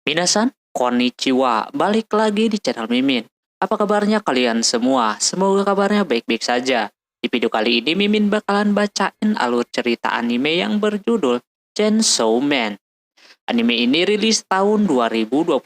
Minasan, konnichiwa. Balik lagi di channel Mimin. Apa kabarnya kalian semua? Semoga kabarnya baik-baik saja. Di video kali ini Mimin bakalan bacain alur cerita anime yang berjudul Chainsaw Man. Anime ini rilis tahun 2022.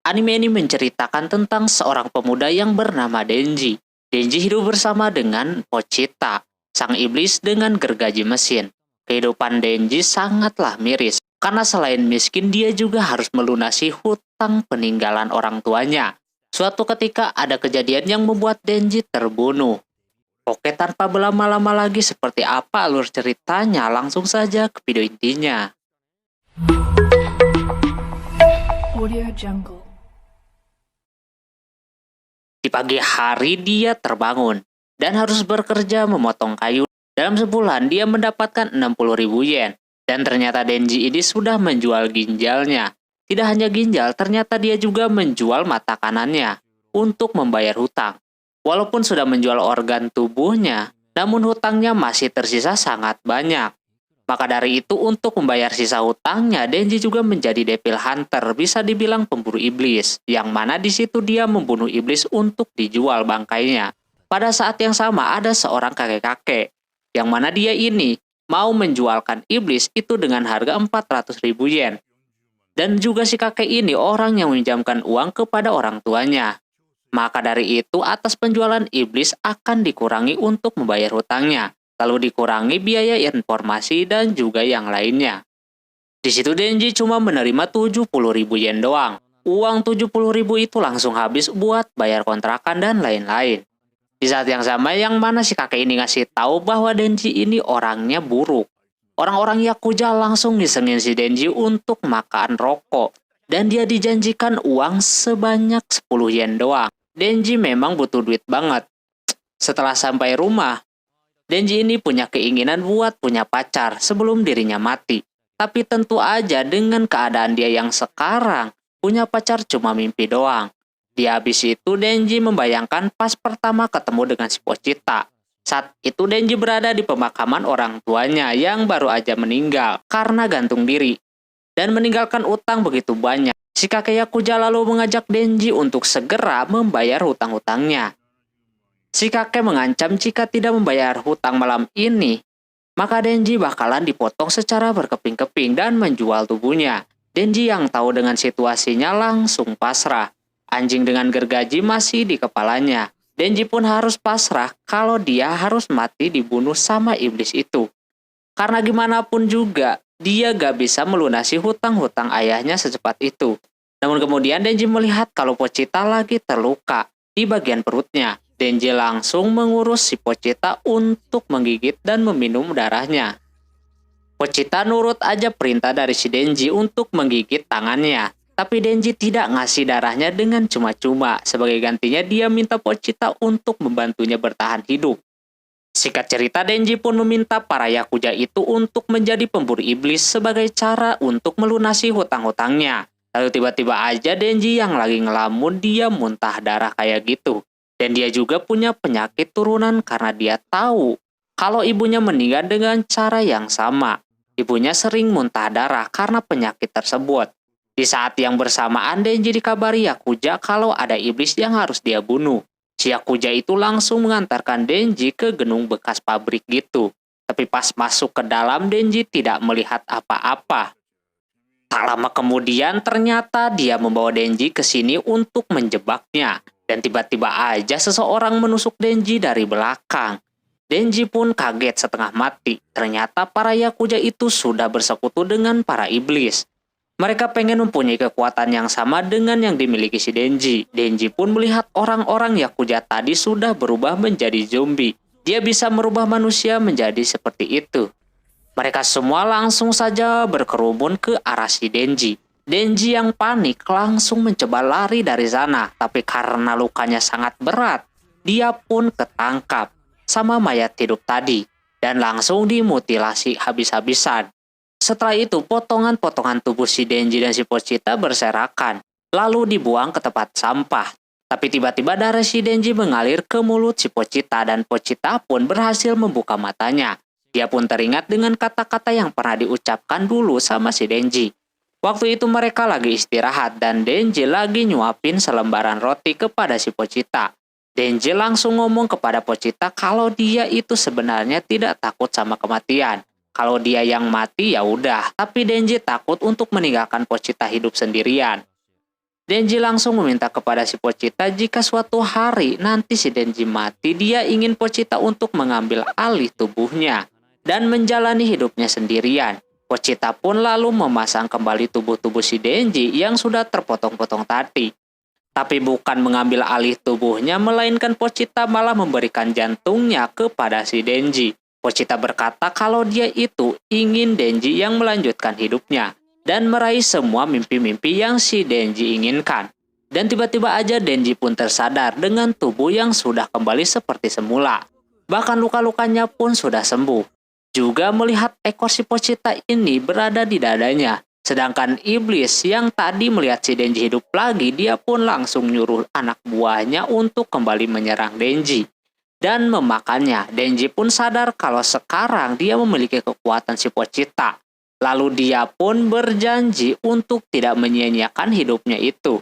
Anime ini menceritakan tentang seorang pemuda yang bernama Denji. Denji hidup bersama dengan Pochita, sang iblis dengan gergaji mesin. Kehidupan Denji sangatlah miris, karena selain miskin dia juga harus melunasi hutang peninggalan orang tuanya. Suatu ketika ada kejadian yang membuat Denji terbunuh. Oke, tanpa berlama-lama lagi seperti apa alur ceritanya, langsung saja ke video intinya. Audio Jungle. Di pagi hari dia terbangun dan harus bekerja memotong kayu. Dalam sebulan dia mendapatkan 60.000 yen. Dan ternyata Denji ini sudah menjual ginjalnya. Tidak hanya ginjal, ternyata dia juga menjual mata kanannya untuk membayar hutang. Walaupun sudah menjual organ tubuhnya, namun hutangnya masih tersisa sangat banyak. Maka dari itu untuk membayar sisa hutangnya, Denji juga menjadi devil hunter, bisa dibilang pemburu iblis, yang mana di situ dia membunuh iblis untuk dijual bangkainya. Pada saat yang sama ada seorang kakek-kakek, yang mana dia ini mau menjualkan iblis itu dengan harga 400.000 yen. Dan juga si kakek ini orang yang meminjamkan uang kepada orang tuanya. Maka dari itu atas penjualan iblis akan dikurangi untuk membayar hutangnya. Lalu dikurangi biaya informasi dan juga yang lainnya. Di situ Denji cuma menerima 70.000 yen doang. Uang 70.000 itu langsung habis buat bayar kontrakan dan lain-lain. Di saat yang sama yang mana si kakek ini ngasih tahu bahwa Denji ini orangnya buruk. Orang-orang Yakuza langsung ngisengin si Denji untuk makan rokok. Dan dia dijanjikan uang sebanyak 10 yen doang. Denji memang butuh duit banget. Setelah sampai rumah, Denji ini punya keinginan buat punya pacar sebelum dirinya mati. Tapi tentu aja dengan keadaan dia yang sekarang, punya pacar cuma mimpi doang. Di habis itu Denji membayangkan pas pertama ketemu dengan si Pochita. Saat itu Denji berada di pemakaman orang tuanya yang baru aja meninggal karena gantung diri. Dan meninggalkan utang begitu banyak. Si kakek Yakuza lalu mengajak Denji untuk segera membayar hutang-hutangnya. Si kakek mengancam jika tidak membayar hutang malam ini, maka Denji bakalan dipotong secara berkeping-keping dan menjual tubuhnya. Denji yang tahu dengan situasinya langsung pasrah. Anjing dengan gergaji masih di kepalanya. Denji pun harus pasrah kalau dia harus mati dibunuh sama iblis itu. Karena gimana pun juga, dia gak bisa melunasi hutang-hutang ayahnya secepat itu. Namun kemudian Denji melihat kalau Pochita lagi terluka di bagian perutnya. Denji langsung mengurus si Pochita untuk menggigit dan meminum darahnya. Pochita nurut aja perintah dari si Denji untuk menggigit tangannya. Tapi Denji tidak ngasih darahnya dengan cuma-cuma. Sebagai gantinya dia minta Pochita untuk membantunya bertahan hidup. Singkat cerita Denji pun meminta para Yakuza itu untuk menjadi pemburu iblis sebagai cara untuk melunasi hutang-hutangnya. Lalu tiba-tiba aja Denji yang lagi ngelamun dia muntah darah kayak gitu. Dan dia juga punya penyakit turunan karena dia tahu kalau ibunya meninggal dengan cara yang sama. Ibunya sering muntah darah karena penyakit tersebut. Di saat yang bersamaan Denji dikabari Yakuza kalau ada iblis yang harus dia bunuh. Si Yakuza itu langsung mengantarkan Denji ke gedung bekas pabrik gitu. Tapi pas masuk ke dalam Denji tidak melihat apa-apa. Tak lama kemudian ternyata dia membawa Denji ke sini untuk menjebaknya. Dan tiba-tiba aja seseorang menusuk Denji dari belakang. Denji pun kaget setengah mati. Ternyata para Yakuza itu sudah bersekutu dengan para iblis. Mereka pengen mempunyai kekuatan yang sama dengan yang dimiliki si Denji. Denji pun melihat orang-orang Yakuza tadi sudah berubah menjadi zombie. Dia bisa merubah manusia menjadi seperti itu. Mereka semua langsung saja berkerumun ke arah si Denji. Denji yang panik langsung mencoba lari dari sana. Tapi karena lukanya sangat berat, dia pun ketangkap sama mayat hidup tadi. Dan langsung dimutilasi habis-habisan. Setelah itu potongan-potongan tubuh si Denji dan si Pochita berserakan. Lalu dibuang ke tempat sampah. Tapi tiba-tiba darah si Denji mengalir ke mulut si Pochita. Dan Pochita pun berhasil membuka matanya. Dia pun teringat dengan kata-kata yang pernah diucapkan dulu sama si Denji. Waktu itu mereka lagi istirahat dan Denji lagi nyuapin selembaran roti kepada si Pochita. Denji langsung ngomong kepada Pochita kalau dia itu sebenarnya tidak takut sama kematian. Kalau dia yang mati ya udah, tapi Denji takut untuk meninggalkan Pochita hidup sendirian. Denji langsung meminta kepada si Pochita jika suatu hari nanti si Denji mati, dia ingin Pochita untuk mengambil alih tubuhnya dan menjalani hidupnya sendirian. Pochita pun lalu memasang kembali tubuh-tubuh si Denji yang sudah terpotong-potong tadi. Tapi bukan mengambil alih tubuhnya, melainkan Pochita malah memberikan jantungnya kepada si Denji. Pochita berkata kalau dia itu ingin Denji yang melanjutkan hidupnya dan meraih semua mimpi-mimpi yang si Denji inginkan. Dan tiba-tiba aja Denji pun tersadar dengan tubuh yang sudah kembali seperti semula. Bahkan luka-lukanya pun sudah sembuh. Juga melihat ekor si Pochita ini berada di dadanya. Sedangkan iblis yang tadi melihat si Denji hidup lagi, dia pun langsung nyuruh anak buahnya untuk kembali menyerang Denji dan memakannya. Denji pun sadar kalau sekarang dia memiliki kekuatan si Pochita. Lalu dia pun berjanji untuk tidak menyia-nyiakan hidupnya itu.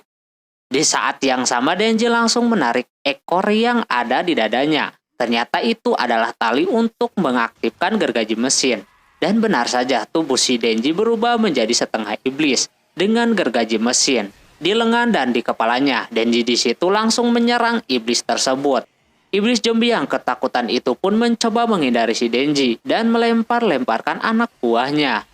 Di saat yang sama Denji langsung menarik ekor yang ada di dadanya. Ternyata itu adalah tali untuk mengaktifkan gergaji mesin. Dan benar saja tubuh si Denji berubah menjadi setengah iblis dengan gergaji mesin di lengan dan di kepalanya. Denji di situ langsung menyerang iblis tersebut. Iblis zombie yang ketakutan itu pun mencoba menghindari si Denji dan melempar-lemparkan anak buahnya.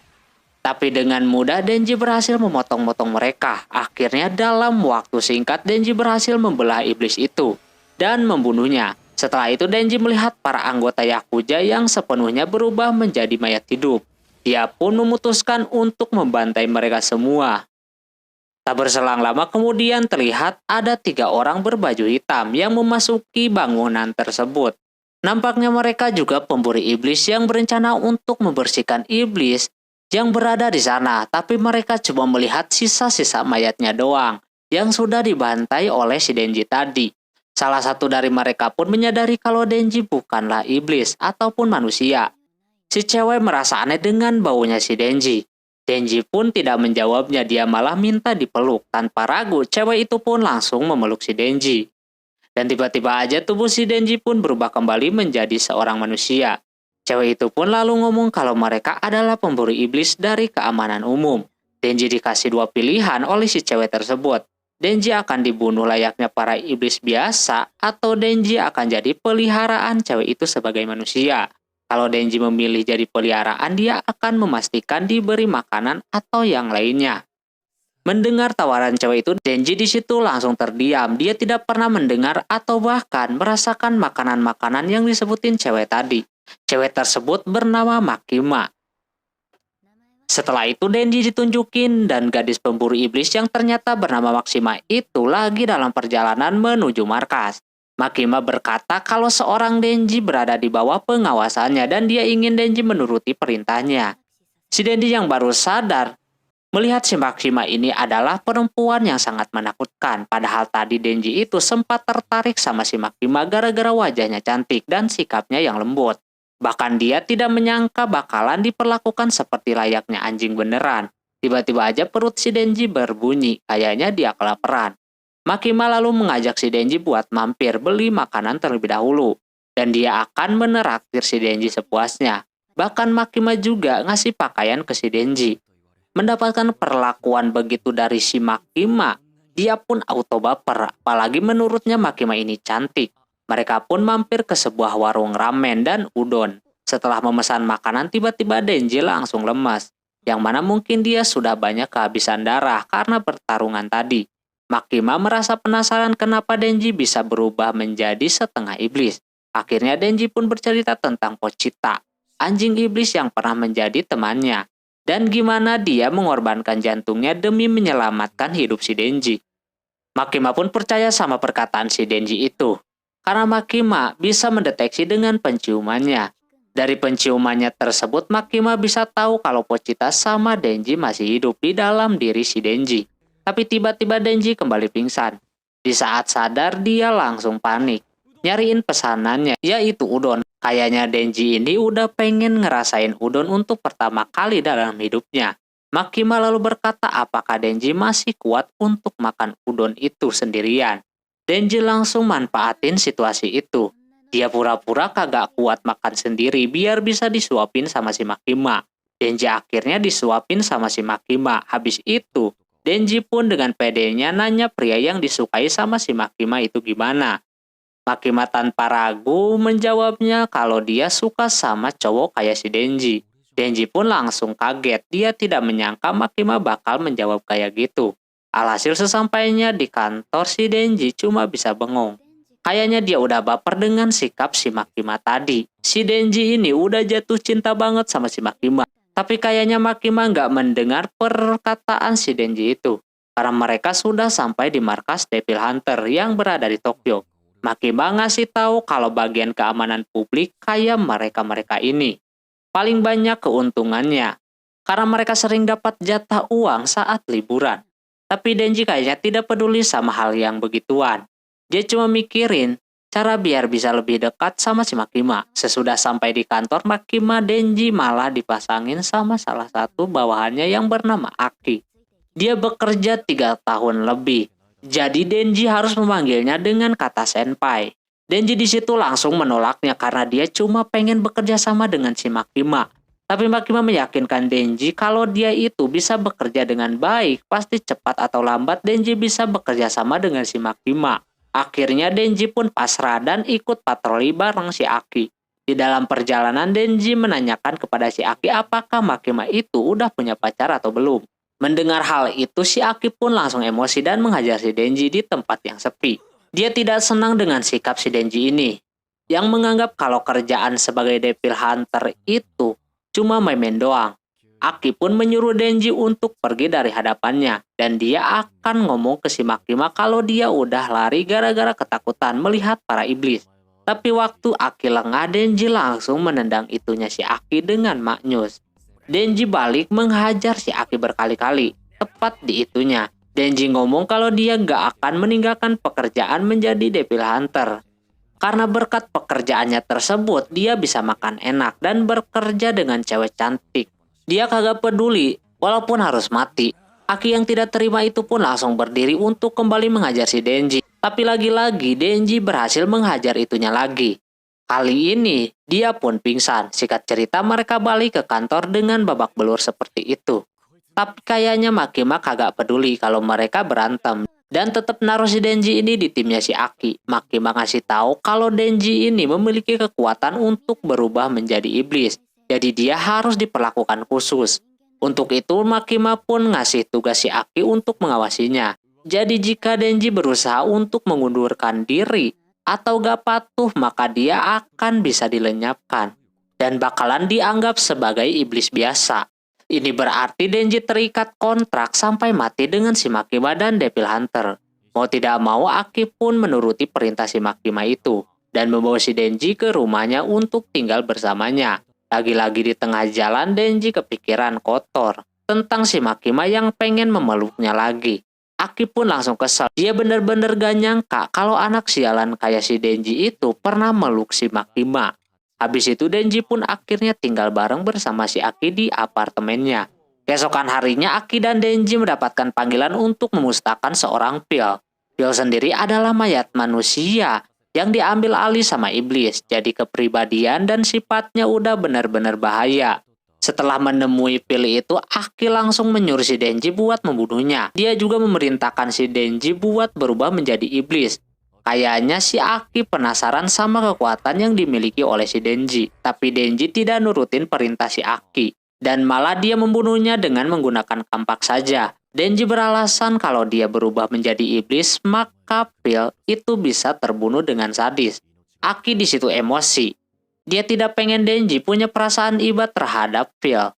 Tapi dengan mudah Denji berhasil memotong-motong mereka. Akhirnya dalam waktu singkat Denji berhasil membelah iblis itu dan membunuhnya. Setelah itu Denji melihat para anggota Yakuza yang sepenuhnya berubah menjadi mayat hidup. Dia pun memutuskan untuk membantai mereka semua. Tak berselang lama kemudian terlihat ada 3 orang berbaju hitam yang memasuki bangunan tersebut. Nampaknya mereka juga pemburu iblis yang berencana untuk membersihkan iblis yang berada di sana. Tapi mereka cuma melihat sisa-sisa mayatnya doang yang sudah dibantai oleh si Denji tadi. Salah satu dari mereka pun menyadari kalau Denji bukanlah iblis ataupun manusia. Si cewek merasa aneh dengan baunya si Denji. Denji pun tidak menjawabnya, dia malah minta dipeluk. Tanpa ragu, cewek itu pun langsung memeluk si Denji. Dan tiba-tiba aja tubuh si Denji pun berubah kembali menjadi seorang manusia. Cewek itu pun lalu ngomong kalau mereka adalah pemburu iblis dari keamanan umum. Denji dikasih 2 pilihan oleh si cewek tersebut. Denji akan dibunuh layaknya para iblis biasa atau Denji akan jadi peliharaan cewek itu sebagai manusia. Kalau Denji memilih jadi peliharaan, dia akan memastikan diberi makanan atau yang lainnya. Mendengar tawaran cewek itu, Denji di situ langsung terdiam. Dia tidak pernah mendengar atau bahkan merasakan makanan-makanan yang disebutin cewek tadi. Cewek tersebut bernama Makima. Setelah itu Denji ditunjukin dan gadis pemburu iblis yang ternyata bernama Makima itu lagi dalam perjalanan menuju markas. Makima berkata kalau seorang Denji berada di bawah pengawasannya dan dia ingin Denji menuruti perintahnya. Si Denji yang baru sadar melihat si Makima ini adalah perempuan yang sangat menakutkan. Padahal tadi Denji itu sempat tertarik sama si Makima gara-gara wajahnya cantik dan sikapnya yang lembut. Bahkan dia tidak menyangka bakalan diperlakukan seperti layaknya anjing beneran. Tiba-tiba aja perut si Denji berbunyi, kayaknya dia kelaparan. Makima lalu mengajak si Denji buat mampir beli makanan terlebih dahulu. Dan dia akan meneraktir si Denji sepuasnya. Bahkan Makima juga ngasih pakaian ke si Denji. Mendapatkan perlakuan begitu dari si Makima, dia pun auto baper. Apalagi menurutnya Makima ini cantik. Mereka pun mampir ke sebuah warung ramen dan udon. Setelah memesan makanan, tiba-tiba Denji langsung lemas. Yang mana mungkin dia sudah banyak kehabisan darah karena pertarungan tadi. Makima merasa penasaran kenapa Denji bisa berubah menjadi setengah iblis. Akhirnya Denji pun bercerita tentang Pochita, anjing iblis yang pernah menjadi temannya. Dan gimana dia mengorbankan jantungnya demi menyelamatkan hidup si Denji. Makima pun percaya sama perkataan si Denji itu. Karena Makima bisa mendeteksi dengan penciumannya. Dari penciumannya tersebut, Makima bisa tahu kalau Pochita sama Denji masih hidup di dalam diri si Denji. Tapi tiba-tiba Denji kembali pingsan. Di saat sadar, dia langsung panik. Nyariin pesanannya, yaitu udon. Kayaknya Denji ini udah pengen ngerasain udon untuk pertama kali dalam hidupnya. Makima lalu berkata apakah Denji masih kuat untuk makan udon itu sendirian. Denji langsung manfaatin situasi itu. Dia pura-pura kagak kuat makan sendiri biar bisa disuapin sama si Makima. Denji akhirnya disuapin sama si Makima. Habis itu, Denji pun dengan pedenya nanya pria yang disukai sama si Makima itu gimana. Makima tanpa ragu menjawabnya kalau dia suka sama cowok kayak si Denji. Denji pun langsung kaget, dia tidak menyangka Makima bakal menjawab kayak gitu. Alhasil sesampainya di kantor si Denji cuma bisa bengong. Kayaknya dia udah baper dengan sikap si Makima tadi. Si Denji ini udah jatuh cinta banget sama si Makima. Tapi kayaknya Makima nggak mendengar perkataan si Denji itu. Karena mereka sudah sampai di markas Devil Hunter yang berada di Tokyo. Makima ngasih tahu kalau bagian keamanan publik kayak mereka-mereka ini paling banyak keuntungannya, karena mereka sering dapat jatah uang saat liburan. Tapi Denji kayaknya tidak peduli sama hal yang begituan. Dia cuma mikirin cara biar bisa lebih dekat sama si Makima. Sesudah sampai di kantor, Makima Denji malah dipasangin sama salah satu bawahannya yang bernama Aki. Dia bekerja 3 tahun lebih, jadi Denji harus memanggilnya dengan kata senpai. Denji di situ langsung menolaknya karena dia cuma pengen bekerja sama dengan si Makima. Tapi Makima meyakinkan Denji kalau dia itu bisa bekerja dengan baik, pasti cepat atau lambat Denji bisa bekerja sama dengan si Makima. Akhirnya Denji pun pasrah dan ikut patroli bareng si Aki. Di dalam perjalanan Denji menanyakan kepada si Aki apakah Makima itu udah punya pacar atau belum. Mendengar hal itu si Aki pun langsung emosi dan menghajar si Denji di tempat yang sepi. Dia tidak senang dengan sikap si Denji ini, yang menganggap kalau kerjaan sebagai Devil Hunter itu cuma main-main doang. Aki pun menyuruh Denji untuk pergi dari hadapannya, dan dia akan ngomong ke si Makima kalau dia udah lari gara-gara ketakutan melihat para iblis. Tapi waktu Aki lengah, Denji langsung menendang itunya si Aki dengan maknyus. Denji balik menghajar si Aki berkali-kali, tepat di itunya. Denji ngomong kalau dia gak akan meninggalkan pekerjaan menjadi Devil Hunter. Karena berkat pekerjaannya tersebut, dia bisa makan enak dan bekerja dengan cewek cantik. Dia kagak peduli, walaupun harus mati. Aki yang tidak terima itu pun langsung berdiri untuk kembali menghajar si Denji. Tapi lagi-lagi Denji berhasil menghajar itunya lagi. Kali ini, dia pun pingsan. Singkat cerita, mereka balik ke kantor dengan babak belur seperti itu. Tapi kayaknya Makima kagak peduli kalau mereka berantem dan tetap naruh si Denji ini di timnya si Aki. Makima ngasih tahu kalau Denji ini memiliki kekuatan untuk berubah menjadi iblis. Jadi dia harus diperlakukan khusus. Untuk itu Makima pun ngasih tugas si Aki untuk mengawasinya. Jadi jika Denji berusaha untuk mengundurkan diri atau gak patuh, maka dia akan bisa dilenyapkan dan bakalan dianggap sebagai iblis biasa. Ini berarti Denji terikat kontrak sampai mati dengan si Makima dan Devil Hunter. Mau tidak mau Aki pun menuruti perintah si Makima itu dan membawa si Denji ke rumahnya untuk tinggal bersamanya. Lagi-lagi di tengah jalan Denji kepikiran kotor tentang si Makima yang pengen memeluknya lagi. Aki pun langsung kesel. Dia bener-bener gak nyangka kalau anak sialan kayak si Denji itu pernah meluk si Makima. Habis itu Denji pun akhirnya tinggal bareng bersama si Aki di apartemennya. Keesokan harinya Aki dan Denji mendapatkan panggilan untuk memusnahkan seorang pil. Pil sendiri adalah mayat manusia yang diambil alih sama iblis. Jadi kepribadian dan sifatnya udah benar-benar bahaya. Setelah menemui pil itu, Aki langsung menyuruh si Denji buat membunuhnya. Dia juga memerintahkan si Denji buat berubah menjadi iblis. Kayaknya si Aki penasaran sama kekuatan yang dimiliki oleh si Denji. Tapi Denji tidak nurutin perintah si Aki. Dan malah dia membunuhnya dengan menggunakan kampak saja. Denji beralasan kalau dia berubah menjadi iblis, maka pil itu bisa terbunuh dengan sadis. Aki di situ emosi. Dia tidak pengen Denji punya perasaan iba terhadap pil.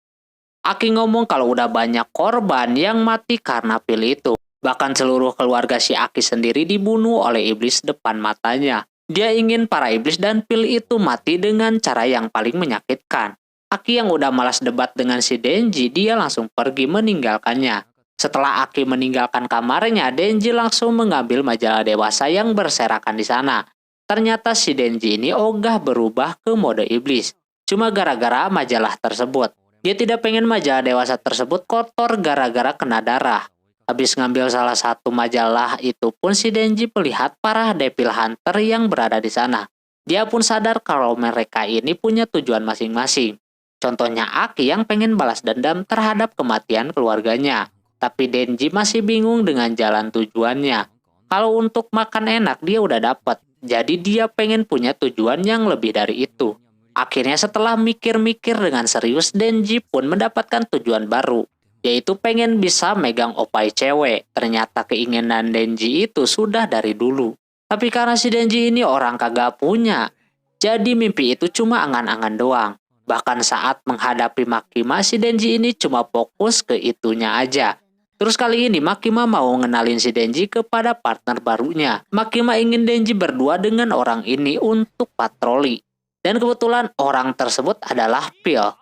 Aki ngomong kalau udah banyak korban yang mati karena pil itu. Bahkan seluruh keluarga si Aki sendiri dibunuh oleh iblis depan matanya. Dia ingin para iblis dan pil itu mati dengan cara yang paling menyakitkan. Aki yang udah malas debat dengan si Denji, dia langsung pergi meninggalkannya. Setelah Aki meninggalkan kamarnya, Denji langsung mengambil majalah dewasa yang berserakan di sana. Ternyata si Denji ini ogah berubah ke mode iblis. Cuma gara-gara majalah tersebut. Dia tidak pengen majalah dewasa tersebut kotor gara-gara kena darah. Habis ngambil salah satu majalah itu pun si Denji melihat para Devil Hunter yang berada di sana. Dia pun sadar kalau mereka ini punya tujuan masing-masing. Contohnya Aki yang pengen balas dendam terhadap kematian keluarganya. Tapi Denji masih bingung dengan jalan tujuannya. Kalau untuk makan enak dia udah dapat. Jadi dia pengen punya tujuan yang lebih dari itu. Akhirnya setelah mikir-mikir dengan serius, Denji pun mendapatkan tujuan baru, yaitu pengen bisa megang opai cewek. Ternyata keinginan Denji itu sudah dari dulu. Tapi karena si Denji ini orang kagak punya, jadi mimpi itu cuma angan-angan doang. Bahkan saat menghadapi Makima, si Denji ini cuma fokus ke itunya aja. Terus kali ini Makima mau ngenalin si Denji kepada partner barunya. Makima ingin Denji berdua dengan orang ini untuk patroli. Dan kebetulan orang tersebut adalah Phil.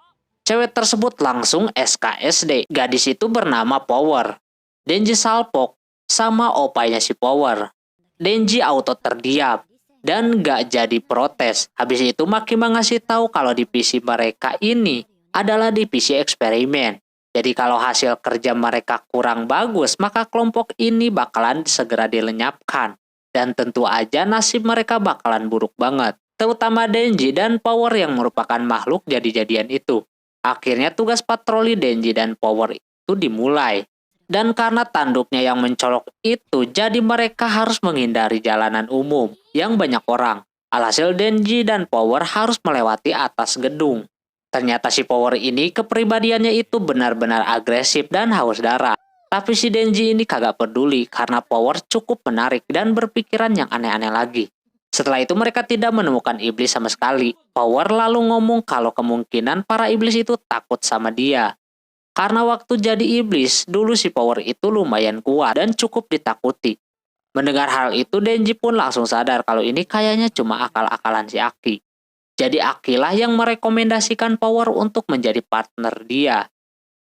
Cewek tersebut langsung SKSD. Gadis itu bernama Power. Denji salpok sama opainya si Power. Denji auto terdiam dan gak jadi protes. Habis itu Makima ngasih tahu kalau divisi mereka ini adalah divisi eksperimen. Jadi kalau hasil kerja mereka kurang bagus, maka kelompok ini bakalan segera dilenyapkan. Dan tentu aja nasib mereka bakalan buruk banget. Terutama Denji dan Power yang merupakan makhluk jadi-jadian itu. Akhirnya tugas patroli Denji dan Power itu dimulai. Dan karena tanduknya yang mencolok itu, jadi mereka harus menghindari jalanan umum yang banyak orang. Alhasil Denji dan Power harus melewati atas gedung. Ternyata si Power ini kepribadiannya itu benar-benar agresif dan haus darah. Tapi si Denji ini kagak peduli karena Power cukup menarik dan berpikiran yang aneh-aneh lagi. Setelah itu mereka tidak menemukan iblis sama sekali. Power lalu ngomong kalau kemungkinan para iblis itu takut sama dia. Karena waktu jadi iblis, dulu si Power itu lumayan kuat dan cukup ditakuti. Mendengar hal itu, Denji pun langsung sadar kalau ini kayaknya cuma akal-akalan si Aki. Jadi Aki lah yang merekomendasikan Power untuk menjadi partner dia.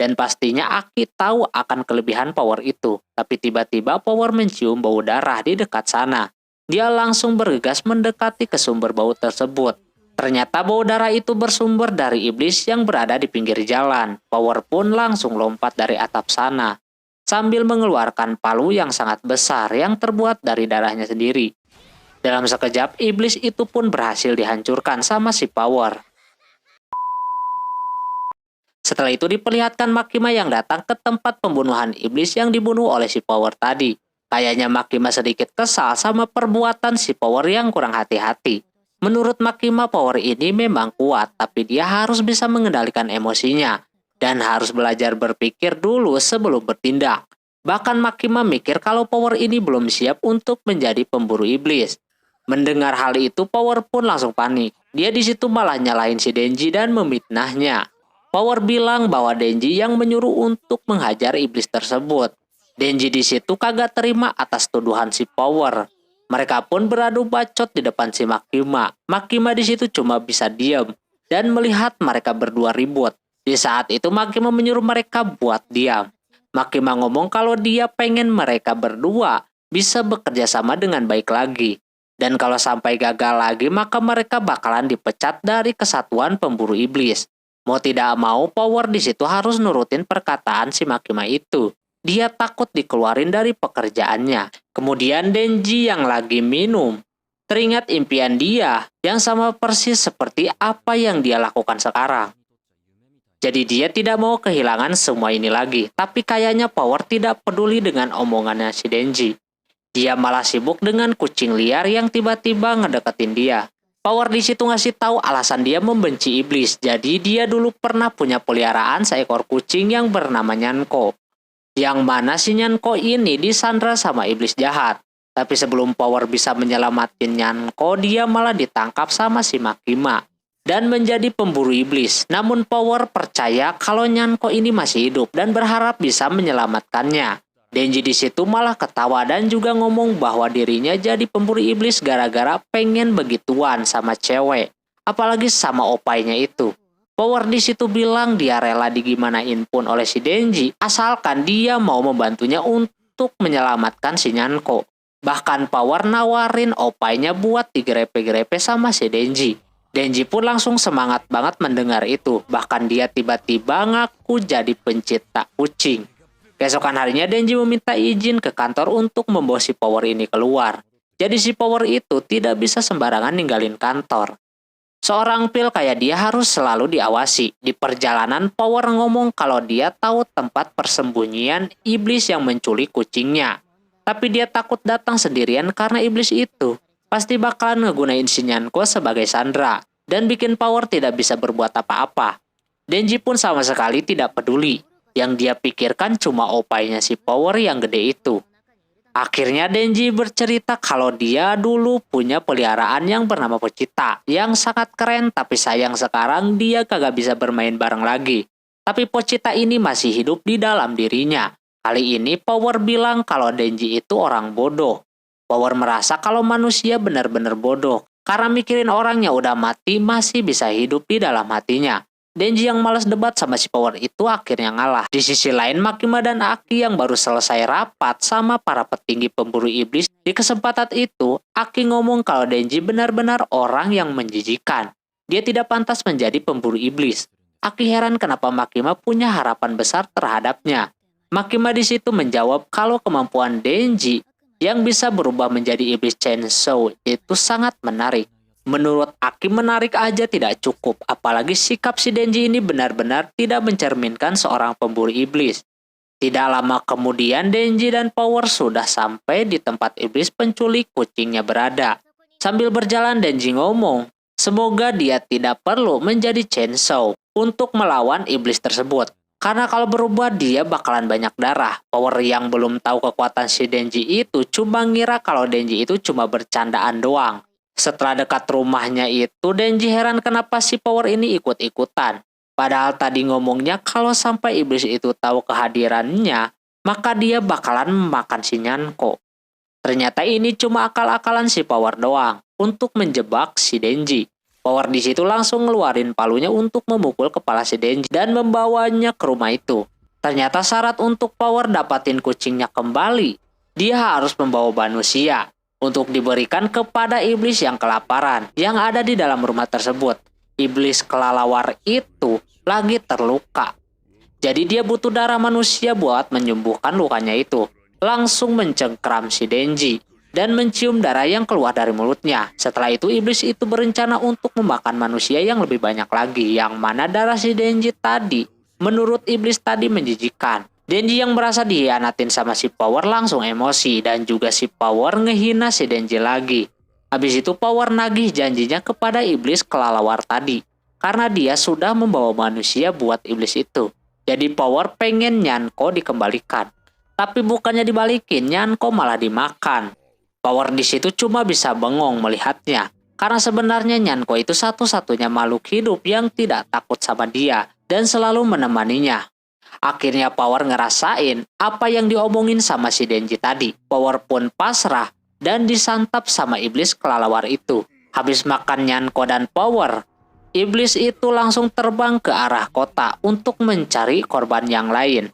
Dan pastinya Aki tahu akan kelebihan Power itu. Tapi tiba-tiba Power mencium bau darah di dekat sana. Dia langsung bergegas mendekati ke sumber bau tersebut. Ternyata bau darah itu bersumber dari iblis yang berada di pinggir jalan. Power pun langsung lompat dari atap sana, sambil mengeluarkan palu yang sangat besar yang terbuat dari darahnya sendiri. Dalam sekejap, iblis itu pun berhasil dihancurkan sama si Power. Setelah itu diperlihatkan Makima yang datang ke tempat pembunuhan iblis yang dibunuh oleh si Power tadi. Kayaknya Makima sedikit kesal sama perbuatan si Power yang kurang hati-hati. Menurut Makima, Power ini memang kuat, tapi dia harus bisa mengendalikan emosinya. Dan harus belajar berpikir dulu sebelum bertindak. Bahkan Makima mikir kalau Power ini belum siap untuk menjadi pemburu iblis. Mendengar hal itu, Power pun langsung panik. Dia di situ malah nyalahin si Denji dan memfitnahnya. Power bilang bahwa Denji yang menyuruh untuk menghajar iblis tersebut. Denji di situ kagak terima atas tuduhan si Power. Mereka pun beradu bacot di depan si Makima. Makima di situ cuma bisa diam dan melihat mereka berdua ribut. Di saat itu Makima menyuruh mereka buat diam. Makima ngomong kalau dia pengen mereka berdua bisa bekerja sama dengan baik lagi. Dan kalau sampai gagal lagi maka mereka bakalan dipecat dari kesatuan pemburu iblis. Mau tidak mau Power di situ harus nurutin perkataan si Makima itu. Dia takut dikeluarin dari pekerjaannya. Kemudian Denji yang lagi minum teringat impian dia yang sama persis seperti apa yang dia lakukan sekarang. Jadi dia tidak mau kehilangan semua ini lagi. Tapi kayaknya Power tidak peduli dengan omongannya si Denji. Dia malah sibuk dengan kucing liar yang tiba-tiba ngedeketin dia. Power di situ ngasih tahu alasan dia membenci iblis. Jadi dia dulu pernah punya peliharaan seekor kucing yang bernama Nyanko. Yang mana si Nyanko ini disandra sama iblis jahat. Tapi sebelum Power bisa menyelamatin Nyanko, dia malah ditangkap sama si Makima dan menjadi pemburu iblis. Namun Power percaya kalau Nyanko ini masih hidup dan berharap bisa menyelamatkannya. Denji di situ malah ketawa dan juga ngomong bahwa dirinya jadi pemburu iblis gara-gara pengen begituan sama cewek, apalagi sama opainya itu. Power di situ bilang dia rela digimanain pun oleh si Denji, asalkan dia mau membantunya untuk menyelamatkan si Nyanko. Bahkan Power nawarin opainya buat digrepe-grepe sama si Denji. Denji pun langsung semangat banget mendengar itu, bahkan dia tiba-tiba ngaku jadi pencipta kucing. Keesokan harinya Denji meminta izin ke kantor untuk membawa si Power ini keluar. Jadi si Power itu tidak bisa sembarangan ninggalin kantor. Seorang pil kayak dia harus selalu diawasi. Di perjalanan Power ngomong kalau dia tahu tempat persembunyian iblis yang menculik kucingnya. Tapi dia takut datang sendirian karena iblis itu pasti bakalan ngegunain si Nyanko sebagai sandera dan bikin Power tidak bisa berbuat apa-apa. Denji pun sama sekali tidak peduli. Yang dia pikirkan cuma opainya si Power yang gede itu. Akhirnya Denji bercerita kalau dia dulu punya peliharaan yang bernama Pochita yang sangat keren, tapi sayang sekarang dia kagak bisa bermain bareng lagi. Tapi Pochita ini masih hidup di dalam dirinya. Kali ini Power bilang kalau Denji itu orang bodoh. Power merasa kalau manusia benar-benar bodoh karena mikirin orang yang udah mati masih bisa hidup di dalam hatinya. Denji yang malas debat sama si Power itu akhirnya ngalah. Di sisi lain, Makima dan Aki yang baru selesai rapat sama para petinggi pemburu iblis. Di kesempatan itu, Aki ngomong kalau Denji benar-benar orang yang menjijikan. Dia tidak pantas menjadi pemburu iblis. Aki heran kenapa Makima punya harapan besar terhadapnya. Makima di situ menjawab kalau kemampuan Denji yang bisa berubah menjadi iblis Chainsaw itu sangat menarik. Menurut Aki menarik aja tidak cukup, apalagi sikap si Denji ini benar-benar tidak mencerminkan seorang pemburu iblis. Tidak lama kemudian Denji dan Power sudah sampai di tempat iblis penculik kucingnya berada. Sambil berjalan Denji ngomong, semoga dia tidak perlu menjadi Chainsaw untuk melawan iblis tersebut. Karena kalau berubah dia bakalan banyak darah. Power yang belum tahu kekuatan si Denji itu cuma ngira kalau Denji itu cuma bercandaan doang. Setelah dekat rumahnya itu, Denji heran kenapa si Power ini ikut-ikutan. Padahal tadi ngomongnya kalau sampai iblis itu tahu kehadirannya, maka dia bakalan memakan si Nyanko. Ternyata ini cuma akal-akalan si Power doang untuk menjebak si Denji. Power di situ langsung ngeluarin palunya untuk memukul kepala si Denji dan membawanya ke rumah itu. Ternyata syarat untuk Power dapatin kucingnya kembali, dia harus membawa manusia untuk diberikan kepada iblis yang kelaparan yang ada di dalam rumah tersebut. Iblis kelalawar itu lagi terluka. Jadi dia butuh darah manusia buat menyembuhkan lukanya itu. Langsung mencengkram si Denji dan mencium darah yang keluar dari mulutnya. Setelah itu iblis itu berencana untuk memakan manusia yang lebih banyak lagi, yang mana darah si Denji tadi menurut iblis tadi menjijikan. Denji yang merasa dihianatin sama si Power langsung emosi dan juga si Power ngehina si Denji lagi. Habis itu Power nagih janjinya kepada iblis kelalawar tadi karena dia sudah membawa manusia buat iblis itu. Jadi Power pengen Nyanko dikembalikan. Tapi bukannya dibalikin, Nyanko malah dimakan. Power di situ cuma bisa bengong melihatnya karena sebenarnya Nyanko itu satu-satunya makhluk hidup yang tidak takut sama dia dan selalu menemaninya. Akhirnya Power ngerasain apa yang diomongin sama si Denji tadi. Power pun pasrah dan disantap sama iblis kelalawar itu. Habis makan Nyanko dan Power, iblis itu langsung terbang ke arah kota untuk mencari korban yang lain.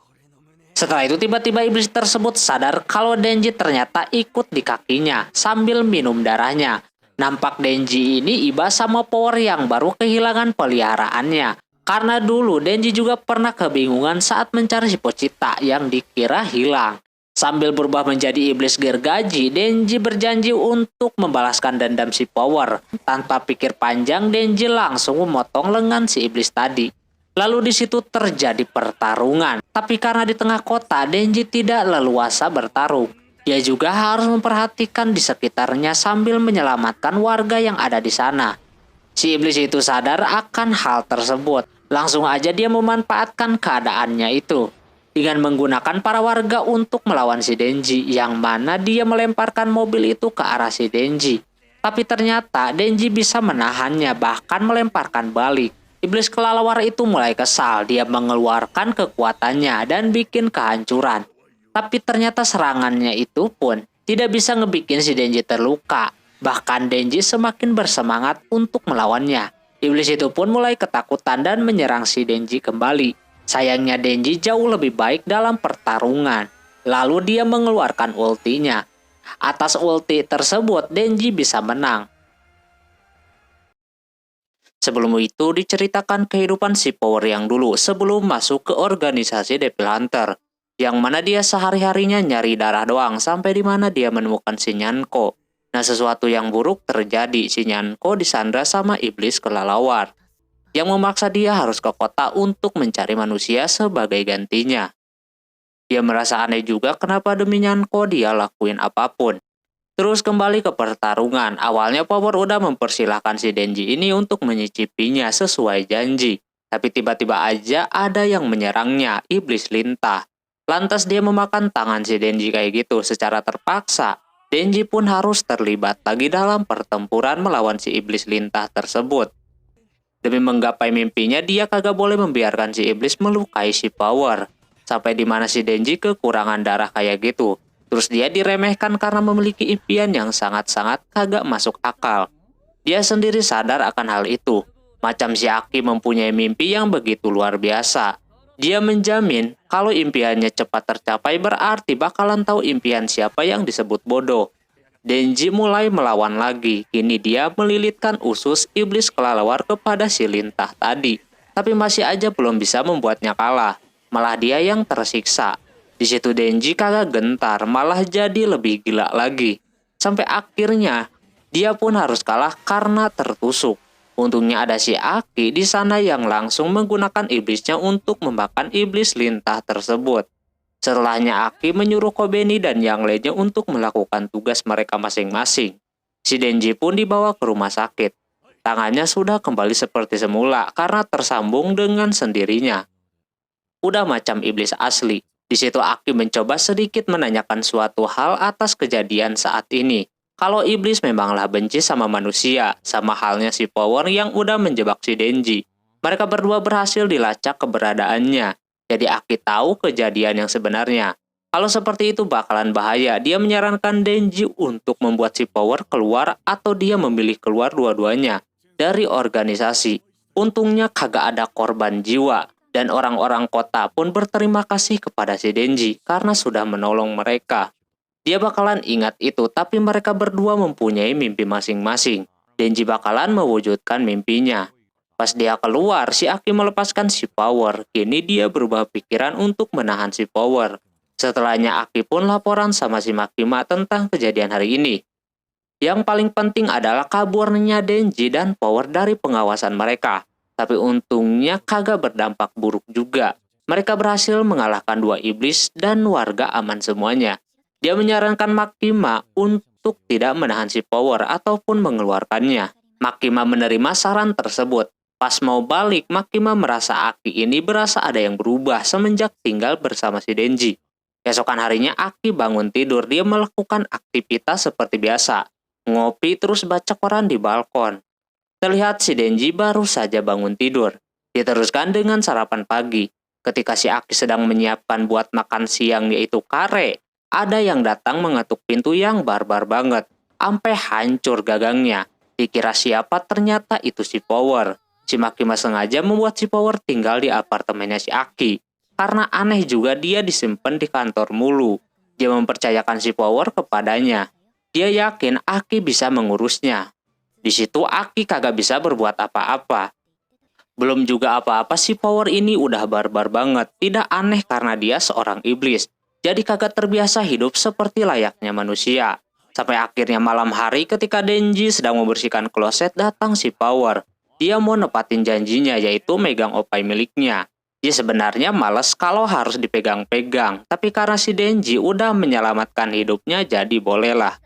Setelah itu tiba-tiba iblis tersebut sadar kalau Denji ternyata ikut di kakinya sambil minum darahnya. Nampak Denji ini iba sama Power yang baru kehilangan peliharaannya. Karena dulu Denji juga pernah kebingungan saat mencari si Pochita yang dikira hilang. Sambil berubah menjadi iblis gergaji, Denji berjanji untuk membalaskan dendam si Power. Tanpa pikir panjang, Denji langsung memotong lengan si iblis tadi. Lalu di situ terjadi pertarungan. Tapi karena di tengah kota, Denji tidak leluasa bertarung. Dia juga harus memperhatikan di sekitarnya sambil menyelamatkan warga yang ada di sana. Si iblis itu sadar akan hal tersebut. Langsung aja dia memanfaatkan keadaannya itu dengan menggunakan para warga untuk melawan si Denji, yang mana dia melemparkan mobil itu ke arah si Denji. Tapi ternyata Denji bisa menahannya, bahkan melemparkan balik. Iblis kelalawar itu mulai kesal, dia mengeluarkan kekuatannya dan bikin kehancuran. Tapi ternyata serangannya itu pun tidak bisa ngebikin si Denji terluka. Bahkan Denji semakin bersemangat untuk melawannya. Iblis itu pun mulai ketakutan dan menyerang si Denji kembali. Sayangnya Denji jauh lebih baik dalam pertarungan. Lalu dia mengeluarkan ultinya. Atas ulti tersebut Denji bisa menang. Sebelum itu diceritakan kehidupan si Power yang dulu sebelum masuk ke organisasi Devil Hunter, yang mana dia sehari-harinya nyari darah doang sampai di mana dia menemukan si Nyanko. Nah, sesuatu yang buruk terjadi. Si Nyanko disandra sama iblis kelelawar yang memaksa dia harus ke kota untuk mencari manusia sebagai gantinya. Dia merasa aneh juga kenapa demi Nyanko dia lakuin apapun. Terus kembali ke pertarungan. Awalnya Power udah mempersilahkan si Denji ini untuk menyicipinya sesuai janji. Tapi tiba-tiba aja ada yang menyerangnya, iblis lintah. Lantas dia memakan tangan si Denji kayak gitu secara terpaksa. Denji pun harus terlibat lagi dalam pertempuran melawan si iblis lintah tersebut. Demi menggapai mimpinya, dia kagak boleh membiarkan si iblis melukai si Power. Sampai di mana si Denji kekurangan darah kayak gitu. Terus dia diremehkan karena memiliki impian yang sangat-sangat kagak masuk akal. Dia sendiri sadar akan hal itu. Macam si Aki mempunyai mimpi yang begitu luar biasa. Dia menjamin kalau impiannya cepat tercapai berarti bakalan tahu impian siapa yang disebut bodoh. Denji mulai melawan lagi. Kini dia melilitkan usus iblis kelelawar kepada si lintah tadi. Tapi masih aja belum bisa membuatnya kalah. Malah dia yang tersiksa. Di situ Denji kagak gentar, malah jadi lebih gila lagi. Sampai akhirnya dia pun harus kalah karena tertusuk. Untungnya ada si Aki di sana yang langsung menggunakan iblisnya untuk memakan iblis lintah tersebut. Setelahnya Aki menyuruh Kobeni dan yang lainnya untuk melakukan tugas mereka masing-masing. Si Denji pun dibawa ke rumah sakit. Tangannya sudah kembali seperti semula karena tersambung dengan sendirinya. Udah macam iblis asli. Di situ Aki mencoba sedikit menanyakan suatu hal atas kejadian saat ini. Kalau iblis memanglah benci sama manusia, sama halnya si Power yang udah menjebak si Denji. Mereka berdua berhasil dilacak keberadaannya. Jadi Aki tahu kejadian yang sebenarnya. Kalau seperti itu bakalan bahaya. Dia menyarankan Denji untuk membuat si Power keluar atau dia memilih keluar dua-duanya dari organisasi. Untungnya kagak ada korban jiwa. Dan orang-orang kota pun berterima kasih kepada si Denji karena sudah menolong mereka. Dia bakalan ingat itu, tapi mereka berdua mempunyai mimpi masing-masing. Denji bakalan mewujudkan mimpinya. Pas dia keluar, si Aki melepaskan si Power. Kini dia berubah pikiran untuk menahan si Power. Setelahnya Aki pun laporan sama si Makima tentang kejadian hari ini. Yang paling penting adalah kaburnya Denji dan Power dari pengawasan mereka. Tapi untungnya kagak berdampak buruk juga. Mereka berhasil mengalahkan dua iblis dan warga aman semuanya. Dia menyarankan Makima untuk tidak menahan si Power ataupun mengeluarkannya. Makima menerima saran tersebut. Pas mau balik, Makima merasa Aki ini berasa ada yang berubah semenjak tinggal bersama si Denji. Keesokan harinya Aki bangun tidur, dia melakukan aktivitas seperti biasa. Ngopi terus baca koran di balkon. Terlihat si Denji baru saja bangun tidur. Diteruskan dengan sarapan pagi. Ketika si Aki sedang menyiapkan buat makan siang yaitu kare, ada yang datang mengetuk pintu yang barbar banget. Sampai hancur gagangnya. Dikira siapa, ternyata itu si Power. Si Makima sengaja membuat si Power tinggal di apartemennya si Aki. Karena aneh juga dia disimpan di kantor mulu. Dia mempercayakan si Power kepadanya. Dia yakin Aki bisa mengurusnya. Di situ Aki kagak bisa berbuat apa-apa. Belum juga apa-apa si Power ini udah barbar banget. Tidak aneh karena dia seorang iblis. Jadi kagak terbiasa hidup seperti layaknya manusia. Sampai akhirnya malam hari ketika Denji sedang membersihkan kloset datang si Power. Dia mau nepatin janjinya yaitu megang opai miliknya. Dia sebenarnya males kalau harus dipegang-pegang. Tapi karena si Denji udah menyelamatkan hidupnya jadi bolehlah.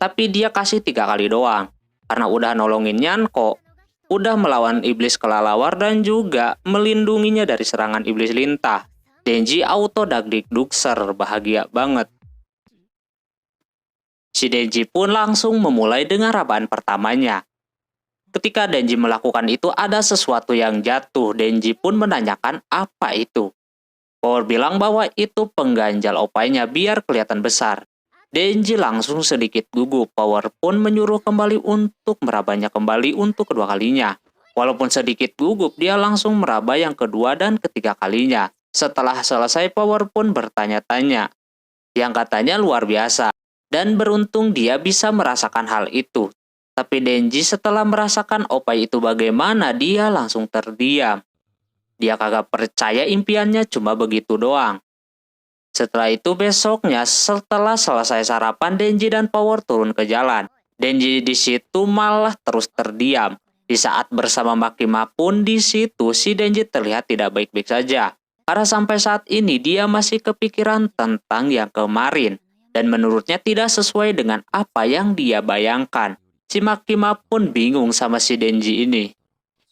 Tapi dia kasih 3 kali doang. Karena udah nolongin Nyanko, udah melawan iblis kelelawar dan juga melindunginya dari serangan iblis lintah. Denji auto dagdikdukser, bahagia banget. Si Denji pun langsung memulai dengan rabaan pertamanya. Ketika Denji melakukan itu ada sesuatu yang jatuh. Denji pun menanyakan apa itu. Power bilang bahwa itu pengganjal opainya biar kelihatan besar. Denji langsung sedikit gugup. Power pun menyuruh kembali untuk merabanya kembali untuk kedua kalinya. Walaupun sedikit gugup, dia langsung meraba yang kedua dan ketiga kalinya. Setelah selesai, Power pun bertanya-tanya. Yang katanya luar biasa. Dan beruntung dia bisa merasakan hal itu. Tapi Denji setelah merasakan opai itu bagaimana, dia langsung terdiam. Dia kagak percaya impiannya cuma begitu doang. Setelah itu besoknya, setelah selesai sarapan, Denji dan Power turun ke jalan. Denji di situ malah terus terdiam. Di saat bersama Makima pun di situ si Denji terlihat tidak baik-baik saja. Karena sampai saat ini dia masih kepikiran tentang yang kemarin. Dan menurutnya tidak sesuai dengan apa yang dia bayangkan. Si Makima pun bingung sama si Denji ini.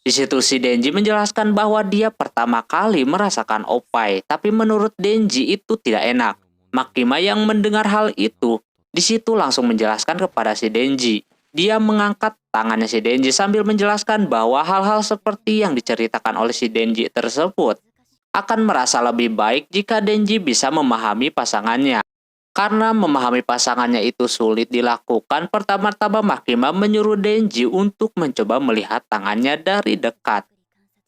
Di situ si Denji menjelaskan bahwa dia pertama kali merasakan opai, tapi menurut Denji itu tidak enak. Makima yang mendengar hal itu, di situ langsung menjelaskan kepada si Denji. Dia mengangkat tangannya si Denji sambil menjelaskan bahwa hal-hal seperti yang diceritakan oleh si Denji tersebut akan merasa lebih baik jika Denji bisa memahami pasangannya. Karena memahami pasangannya itu sulit dilakukan, pertama-tama Makima menyuruh Denji untuk mencoba melihat tangannya dari dekat.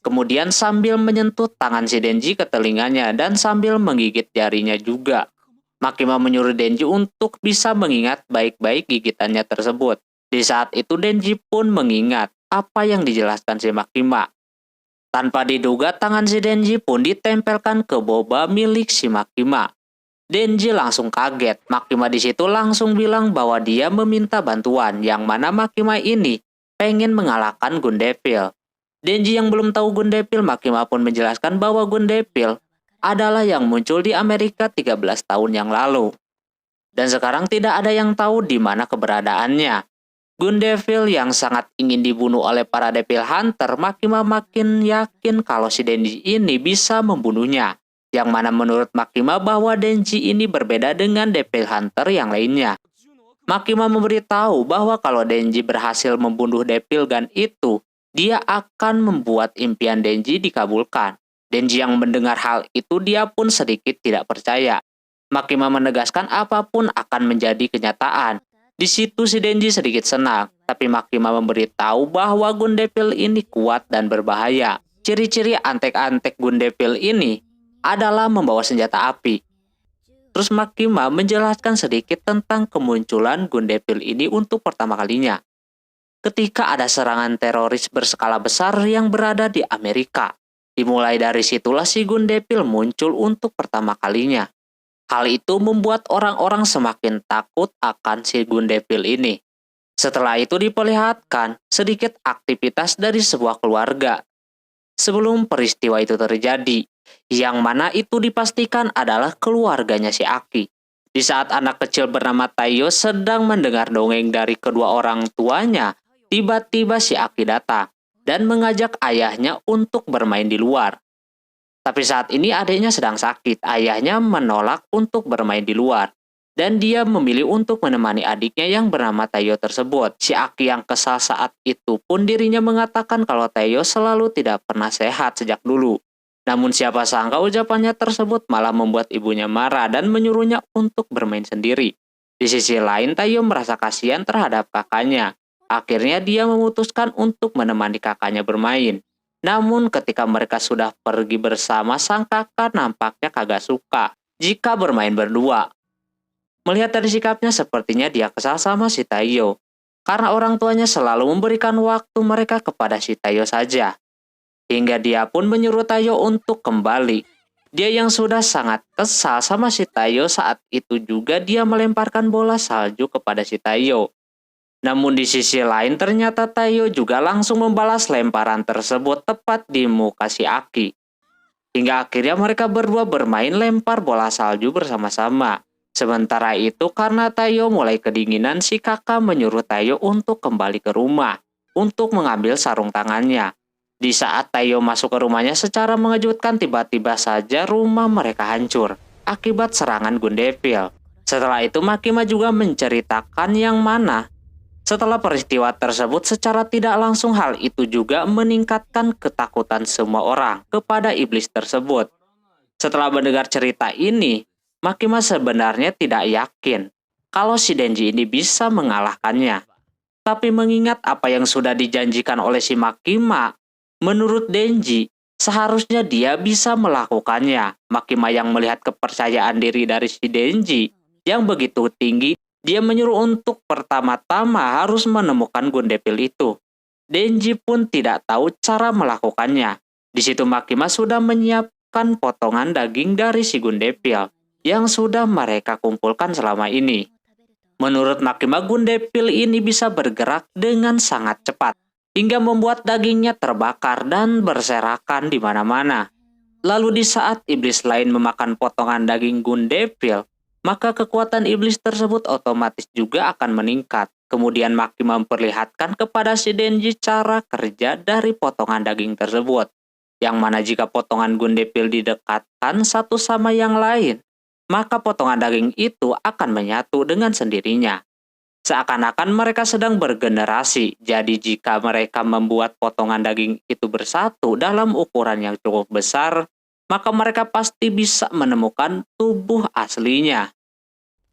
Kemudian sambil menyentuh tangan si Denji ke telinganya dan sambil menggigit jarinya juga. Makima menyuruh Denji untuk bisa mengingat baik-baik gigitannya tersebut. Di saat itu Denji pun mengingat apa yang dijelaskan si Makima. Tanpa diduga tangan si Denji pun ditempelkan ke boba milik si Makima. Denji langsung kaget. Makima di situ langsung bilang bahwa dia meminta bantuan, yang mana Makima ini pengen mengalahkan Gun Devil. Denji yang belum tahu Gun Devil, Makima pun menjelaskan bahwa Gun Devil adalah yang muncul di Amerika 13 tahun yang lalu. Dan sekarang tidak ada yang tahu di mana keberadaannya. Gun Devil yang sangat ingin dibunuh oleh para Devil Hunter, Makima makin yakin kalau si Denji ini bisa membunuhnya. Yang mana menurut Makima bahwa Denji ini berbeda dengan Devil Hunter yang lainnya. Makima memberitahu bahwa kalau Denji berhasil membunuh Devil Gun itu, dia akan membuat impian Denji dikabulkan. Denji yang mendengar hal itu dia pun sedikit tidak percaya. Makima menegaskan apapun akan menjadi kenyataan. Di situ si Denji sedikit senang, tapi Makima memberitahu bahwa Gun Devil ini kuat dan berbahaya. Ciri-ciri antek-antek Gun Devil ini adalah membawa senjata api. Terus Makima menjelaskan sedikit tentang kemunculan Gun Devil ini untuk pertama kalinya. Ketika ada serangan teroris berskala besar yang berada di Amerika. Dimulai dari situlah si Gun Devil muncul untuk pertama kalinya. Hal itu membuat orang-orang semakin takut akan si Gun Devil ini. Setelah itu diperlihatkan sedikit aktivitas dari sebuah keluarga sebelum peristiwa itu terjadi, yang mana itu dipastikan adalah keluarganya si Aki. Di saat anak kecil bernama Taiyo sedang mendengar dongeng dari kedua orang tuanya, tiba-tiba si Aki datang dan mengajak ayahnya untuk bermain di luar. Tapi saat ini adiknya sedang sakit, ayahnya menolak untuk bermain di luar. Dan dia memilih untuk menemani adiknya yang bernama Taiyo tersebut. Si Aki yang kesal saat itu pun dirinya mengatakan kalau Taiyo selalu tidak pernah sehat sejak dulu. Namun siapa sangka ucapannya tersebut malah membuat ibunya marah dan menyuruhnya untuk bermain sendiri. Di sisi lain Taiyo merasa kasihan terhadap kakaknya. Akhirnya dia memutuskan untuk menemani kakaknya bermain. Namun ketika mereka sudah pergi bersama, sang kakak nampaknya kagak suka jika bermain berdua. Melihat dari sikapnya sepertinya dia kesal sama si Taiyo. Karena orang tuanya selalu memberikan waktu mereka kepada si Taiyo saja. Hingga dia pun menyuruh Taiyo untuk kembali. Dia yang sudah sangat kesal sama si Taiyo saat itu juga dia melemparkan bola salju kepada si Taiyo. Namun di sisi lain ternyata Taiyo juga langsung membalas lemparan tersebut tepat di muka si Aki. Hingga akhirnya mereka berdua bermain lempar bola salju bersama-sama. Sementara itu karena Taiyo mulai kedinginan, si kakak menyuruh Taiyo untuk kembali ke rumah untuk mengambil sarung tangannya. Di saat Taiyo masuk ke rumahnya secara mengejutkan, tiba-tiba saja rumah mereka hancur akibat serangan Gun Devil. Setelah itu Makima juga menceritakan yang mana setelah peristiwa tersebut secara tidak langsung hal itu juga meningkatkan ketakutan semua orang kepada iblis tersebut. Setelah mendengar cerita ini, Makima sebenarnya tidak yakin kalau si Denji ini bisa mengalahkannya. Tapi mengingat apa yang sudah dijanjikan oleh si Makima, menurut Denji, seharusnya dia bisa melakukannya. Makima yang melihat kepercayaan diri dari si Denji yang begitu tinggi Dia menyuruh untuk pertama-tama harus menemukan Gun Devil itu. Denji pun tidak tahu cara melakukannya. Di situ Makima sudah menyiapkan potongan daging dari si Gun Devil yang sudah mereka kumpulkan selama ini. Menurut Makima, Gun Devil ini bisa bergerak dengan sangat cepat hingga membuat dagingnya terbakar dan berserakan di mana-mana. Lalu di saat iblis lain memakan potongan daging Gun Devil, maka kekuatan iblis tersebut otomatis juga akan meningkat. Kemudian Makima memperlihatkan kepada si Denji cara kerja dari potongan daging tersebut, yang mana jika potongan Gun Devil didekatkan satu sama yang lain, maka potongan daging itu akan menyatu dengan sendirinya. Seakan-akan mereka sedang bergenerasi, jadi jika mereka membuat potongan daging itu bersatu dalam ukuran yang cukup besar, maka mereka pasti bisa menemukan tubuh aslinya.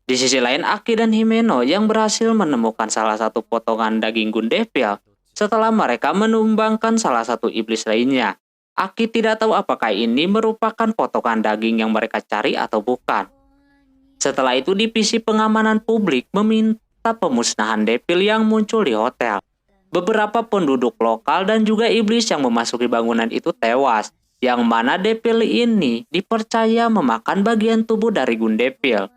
Di sisi lain, Aki dan Himeno yang berhasil menemukan salah satu potongan daging Gun Devil setelah mereka menumbangkan salah satu iblis lainnya. Aki tidak tahu apakah ini merupakan potongan daging yang mereka cari atau bukan. Setelah itu, divisi pengamanan publik meminta pemusnahan Devil yang muncul di hotel. Beberapa penduduk lokal dan juga iblis yang memasuki bangunan itu tewas, yang mana Devil ini dipercaya memakan bagian tubuh dari Gun Devil.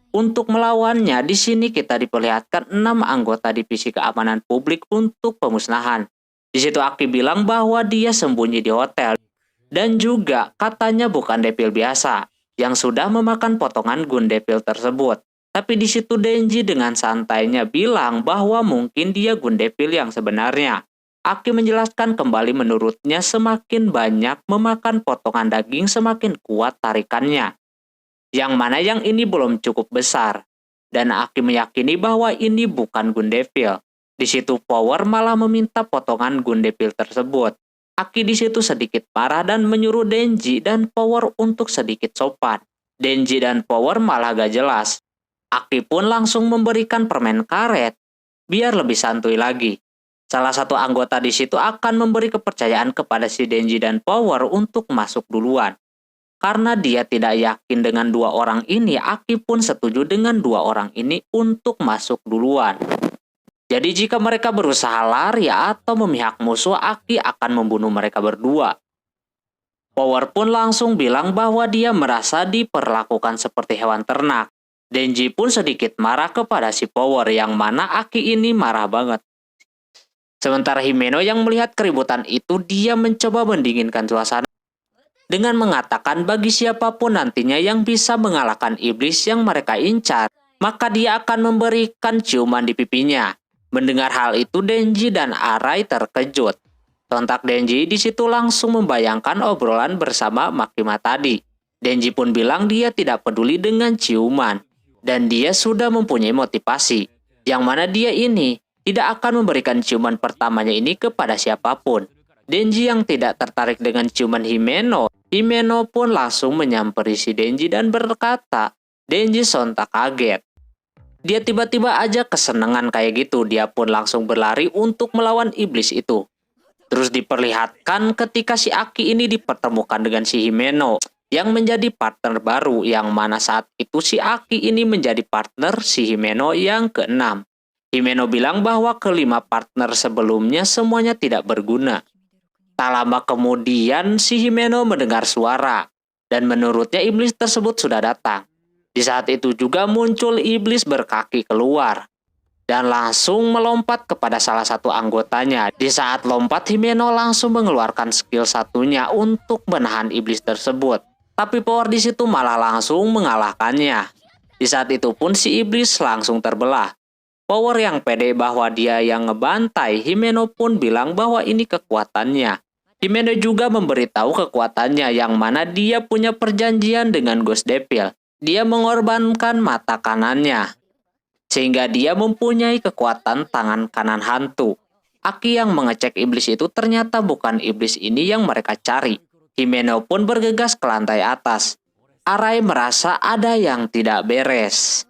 Untuk melawannya, di sini kita diperlihatkan 6 anggota divisi keamanan publik untuk pemusnahan. Di situ Aki bilang bahwa dia sembunyi di hotel dan juga katanya bukan Devil biasa yang sudah memakan potongan Gun Devil tersebut. Tapi di situ Denji dengan santainya bilang bahwa mungkin dia Gun Devil yang sebenarnya. Aki menjelaskan kembali menurutnya semakin banyak memakan potongan daging semakin kuat tarikannya. Yang mana yang ini belum cukup besar. Dan Aki meyakini bahwa ini bukan Gun Devil. Di situ Power malah meminta potongan Gun Devil tersebut. Aki di situ sedikit marah dan menyuruh Denji dan Power untuk sedikit sopan. Denji dan Power malah gak jelas. Aki pun langsung memberikan permen karet biar lebih santuy lagi. Salah satu anggota di situ akan memberi kepercayaan kepada si Denji dan Power untuk masuk duluan. Karena dia tidak yakin dengan 2 orang ini, Aki pun setuju dengan 2 orang ini untuk masuk duluan. Jadi jika mereka berusaha lari atau memihak musuh, Aki akan membunuh mereka berdua. Power pun langsung bilang bahwa dia merasa diperlakukan seperti hewan ternak. Denji pun sedikit marah kepada si Power, yang mana Aki ini marah banget. Sementara Himeno yang melihat keributan itu, dia mencoba mendinginkan suasana dengan mengatakan bagi siapapun nantinya yang bisa mengalahkan iblis yang mereka incar, maka dia akan memberikan ciuman di pipinya. Mendengar hal itu, Denji dan Arai terkejut. Sontak Denji di situ langsung membayangkan obrolan bersama Makima tadi. Denji pun bilang dia tidak peduli dengan ciuman, dan dia sudah mempunyai motivasi, yang mana dia ini tidak akan memberikan ciuman pertamanya ini kepada siapapun. Denji yang tidak tertarik dengan ciuman Himeno pun langsung menyamperi si Denji dan berkata, Denji sontak kaget. Dia tiba-tiba aja kesenangan kayak gitu, dia pun langsung berlari untuk melawan iblis itu. Terus diperlihatkan ketika si Aki ini dipertemukan dengan si Himeno yang menjadi partner baru, yang mana saat itu si Aki ini menjadi partner si Himeno yang ke-6. Himeno bilang bahwa ke-5 partner sebelumnya semuanya tidak berguna. Tak lama kemudian si Himeno mendengar suara, dan menurutnya iblis tersebut sudah datang. Di saat itu juga muncul iblis berkaki keluar, dan langsung melompat kepada salah satu anggotanya. Di saat lompat, Himeno langsung mengeluarkan skill satunya untuk menahan iblis tersebut. Tapi Power di situ malah langsung mengalahkannya. Di saat itu pun si iblis langsung terbelah. Power yang pede bahwa dia yang ngebantai, Himeno pun bilang bahwa ini kekuatannya. Himeno juga memberitahu kekuatannya, yang mana dia punya perjanjian dengan Ghost Devil. Dia mengorbankan mata kanannya, sehingga dia mempunyai kekuatan tangan kanan hantu. Aki yang mengecek iblis itu ternyata bukan iblis ini yang mereka cari. Himeno pun bergegas ke lantai atas. Arai merasa ada yang tidak beres.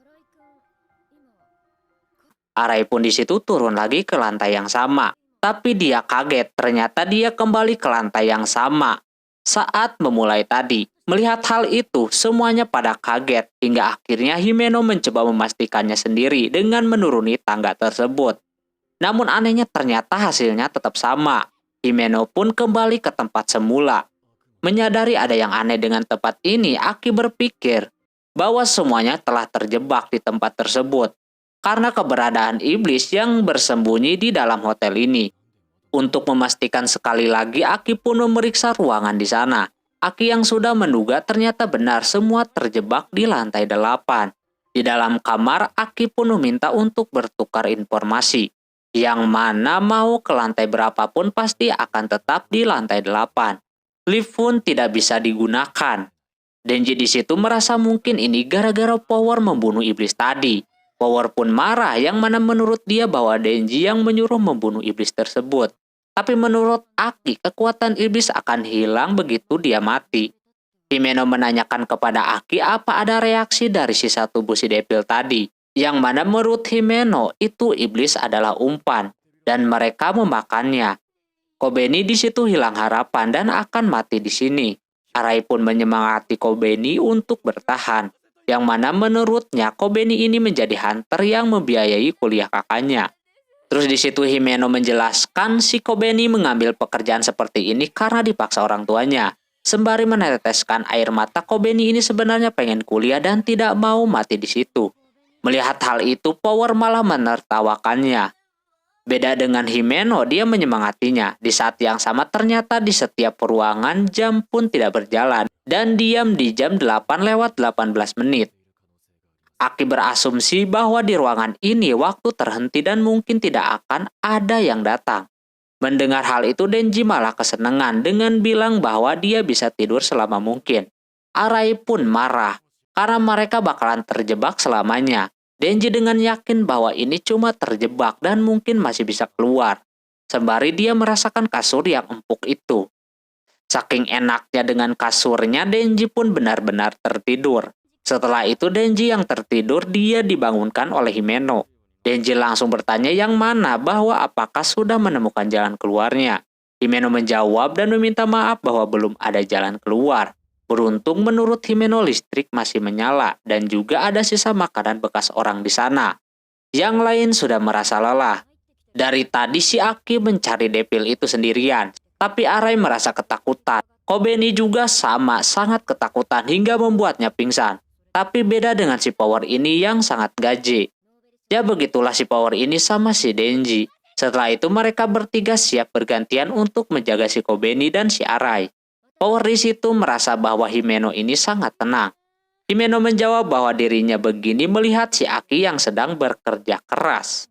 Arai pun di situ turun lagi ke lantai yang sama. Tapi dia kaget, ternyata dia kembali ke lantai yang sama saat memulai tadi. Melihat hal itu, semuanya pada kaget hingga akhirnya Himeno mencoba memastikannya sendiri dengan menuruni tangga tersebut. Namun anehnya ternyata hasilnya tetap sama. Himeno pun kembali ke tempat semula. Menyadari ada yang aneh dengan tempat ini, Aki berpikir bahwa semuanya telah terjebak di tempat tersebut karena keberadaan iblis yang bersembunyi di dalam hotel ini. Untuk memastikan sekali lagi, Aki pun memeriksa ruangan di sana. Aki yang sudah menduga ternyata benar semua terjebak di lantai 8. Di dalam kamar, Aki pun meminta untuk bertukar informasi. Yang mana mau ke lantai berapapun pasti akan tetap di lantai 8. Lift pun tidak bisa digunakan. Denji di situ merasa mungkin ini gara-gara Power membunuh iblis tadi. Power pun marah yang mana menurut dia bahwa Denji yang menyuruh membunuh iblis tersebut. Tapi menurut Aki, kekuatan iblis akan hilang begitu dia mati. Himeno menanyakan kepada Aki apa ada reaksi dari sisa tubuh si Devil tadi. Yang mana menurut Himeno itu iblis adalah umpan dan mereka memakannya. Kobeni di situ hilang harapan dan akan mati di sini. Arai pun menyemangati Kobeni untuk bertahan. Yang mana menurutnya Kobeni ini menjadi hunter yang membiayai kuliah kakaknya. Terus di situ Himeno menjelaskan si Kobeni mengambil pekerjaan seperti ini karena dipaksa orang tuanya. Sembari meneteskan air mata, Kobeni ini sebenarnya pengen kuliah dan tidak mau mati di situ. Melihat hal itu, Power malah menertawakannya. Beda dengan Himeno, dia menyemangatinya. Di saat yang sama ternyata di setiap ruangan jam pun tidak berjalan dan diam di jam 8:18 menit. Aki berasumsi bahwa di ruangan ini waktu terhenti dan mungkin tidak akan ada yang datang. Mendengar hal itu, Denji malah kesenangan dengan bilang bahwa dia bisa tidur selama mungkin. Arai pun marah karena mereka bakalan terjebak selamanya. Denji dengan yakin bahwa ini cuma terjebak dan mungkin masih bisa keluar. Sembari dia merasakan kasur yang empuk itu. Saking enaknya dengan kasurnya, Denji pun benar-benar tertidur. Setelah itu Denji yang tertidur, dia dibangunkan oleh Himeno. Denji langsung bertanya yang mana bahwa apakah sudah menemukan jalan keluarnya. Himeno menjawab dan meminta maaf bahwa belum ada jalan keluar. Beruntung menurut Himeno listrik masih menyala dan juga ada sisa makanan bekas orang di sana. Yang lain sudah merasa lelah. Dari tadi si Aki mencari Devil itu sendirian, tapi Arai merasa ketakutan. Kobeni juga sama, sangat ketakutan hingga membuatnya pingsan. Tapi beda dengan si Power ini yang sangat gaje. Ya begitulah si Power ini sama si Denji. Setelah itu mereka bertiga siap bergantian untuk menjaga si Kobeni dan si Arai. Power di situ merasa bahwa Himeno ini sangat tenang. Himeno menjawab bahwa dirinya begini melihat si Aki yang sedang bekerja keras.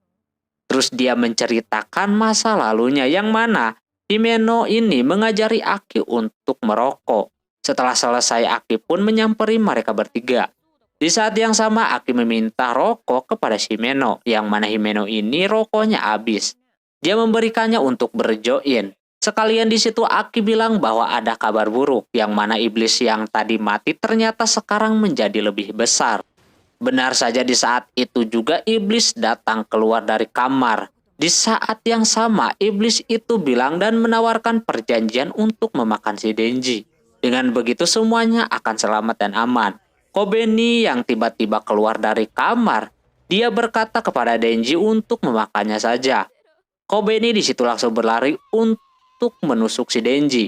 Terus dia menceritakan masa lalunya yang mana Himeno ini mengajari Aki untuk merokok. Setelah selesai, Aki pun menyamperi mereka bertiga. Di saat yang sama, Aki meminta rokok kepada Himeno, yang mana Himeno ini rokoknya habis. Dia memberikannya untuk berjoin. Sekalian di situ Aki bilang bahwa ada kabar buruk, yang mana iblis yang tadi mati ternyata sekarang menjadi lebih besar. Benar saja di saat itu juga iblis datang keluar dari kamar. Di saat yang sama, iblis itu bilang dan menawarkan perjanjian untuk memakan si Denji. Dengan begitu semuanya akan selamat dan aman. Kobeni yang tiba-tiba keluar dari kamar, dia berkata kepada Denji untuk memakannya saja. Kobeni di situ langsung berlari untuk menusuk si Denji.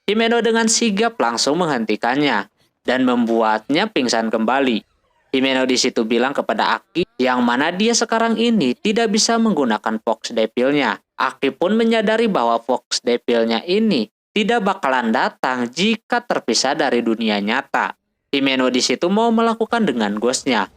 Himeno dengan sigap langsung menghentikannya dan membuatnya pingsan kembali. Himeno di situ bilang kepada Aki yang mana dia sekarang ini tidak bisa menggunakan Fox Devil-nya. Aki pun menyadari bahwa Fox Devil-nya ini tidak bakalan datang jika terpisah dari dunia nyata. Himeno di situ mau melakukan dengan Ghost-nya.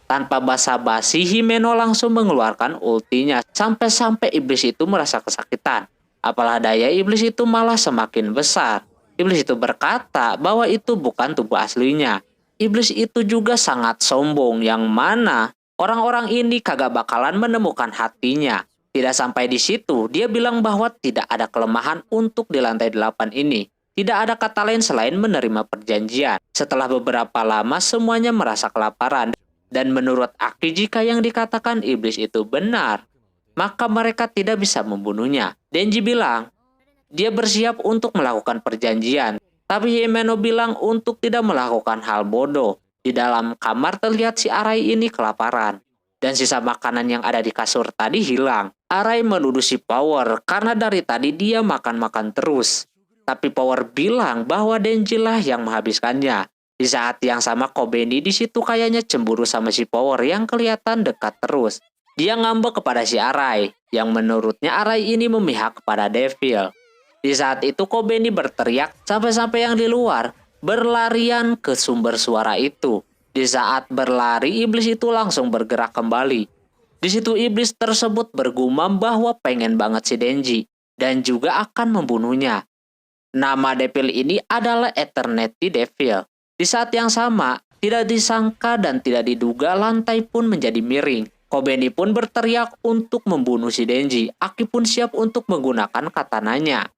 Tanpa basa-basi, Himeno langsung mengeluarkan ultinya sampai-sampai iblis itu merasa kesakitan. Apalah daya, iblis itu malah semakin besar. Iblis itu berkata bahwa itu bukan tubuh aslinya. Iblis itu juga sangat sombong yang mana orang-orang ini kagak bakalan menemukan hatinya. Tidak sampai di situ, dia bilang bahwa tidak ada kelemahan untuk di lantai 8 ini. Tidak ada kata lain selain menerima perjanjian. Setelah beberapa lama semuanya merasa kelaparan. Dan menurut Aki jika yang dikatakan iblis itu benar, maka mereka tidak bisa membunuhnya. Denji bilang, dia bersiap untuk melakukan perjanjian. Tapi Himeno bilang untuk tidak melakukan hal bodoh. Di dalam kamar terlihat si Arai ini kelaparan. Dan sisa makanan yang ada di kasur tadi hilang. Arai menuduh si Power karena dari tadi dia makan-makan terus. Tapi Power bilang bahwa Denji lah yang menghabiskannya. Di saat yang sama Kobeni di situ kayaknya cemburu sama si Power yang kelihatan dekat terus. Dia ngambek kepada si Arai, yang menurutnya Arai ini memihak kepada Devil. Di saat itu Kobeni berteriak sampai-sampai yang di luar berlarian ke sumber suara itu. Di saat berlari, iblis itu langsung bergerak kembali. Di situ iblis tersebut bergumam bahwa pengen banget si Denji dan juga akan membunuhnya. Nama Devil ini adalah Eternity Devil. Di saat yang sama, tidak disangka dan tidak diduga lantai pun menjadi miring. Kobeni pun berteriak untuk membunuh si Denji. Aki pun siap untuk menggunakan katananya.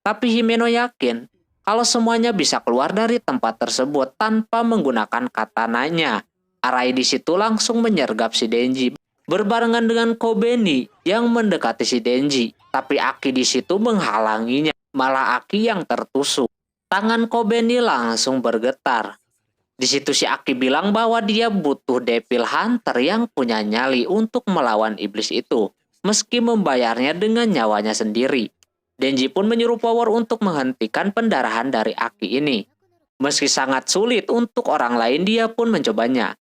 Tapi Himeno yakin kalau semuanya bisa keluar dari tempat tersebut tanpa menggunakan katananya. Arai di situ langsung menyergap si Denji berbarengan dengan Kobeni yang mendekati si Denji. Tapi Aki di situ menghalanginya. Malah Aki yang tertusuk. Tangan Kobeni langsung bergetar. Di situ si Aki bilang bahwa dia butuh Devil Hunter yang punya nyali untuk melawan iblis itu, meski membayarnya dengan nyawanya sendiri. Denji pun menyuruh Power untuk menghentikan pendarahan dari Aki ini. Meski sangat sulit untuk orang lain, dia pun mencobanya.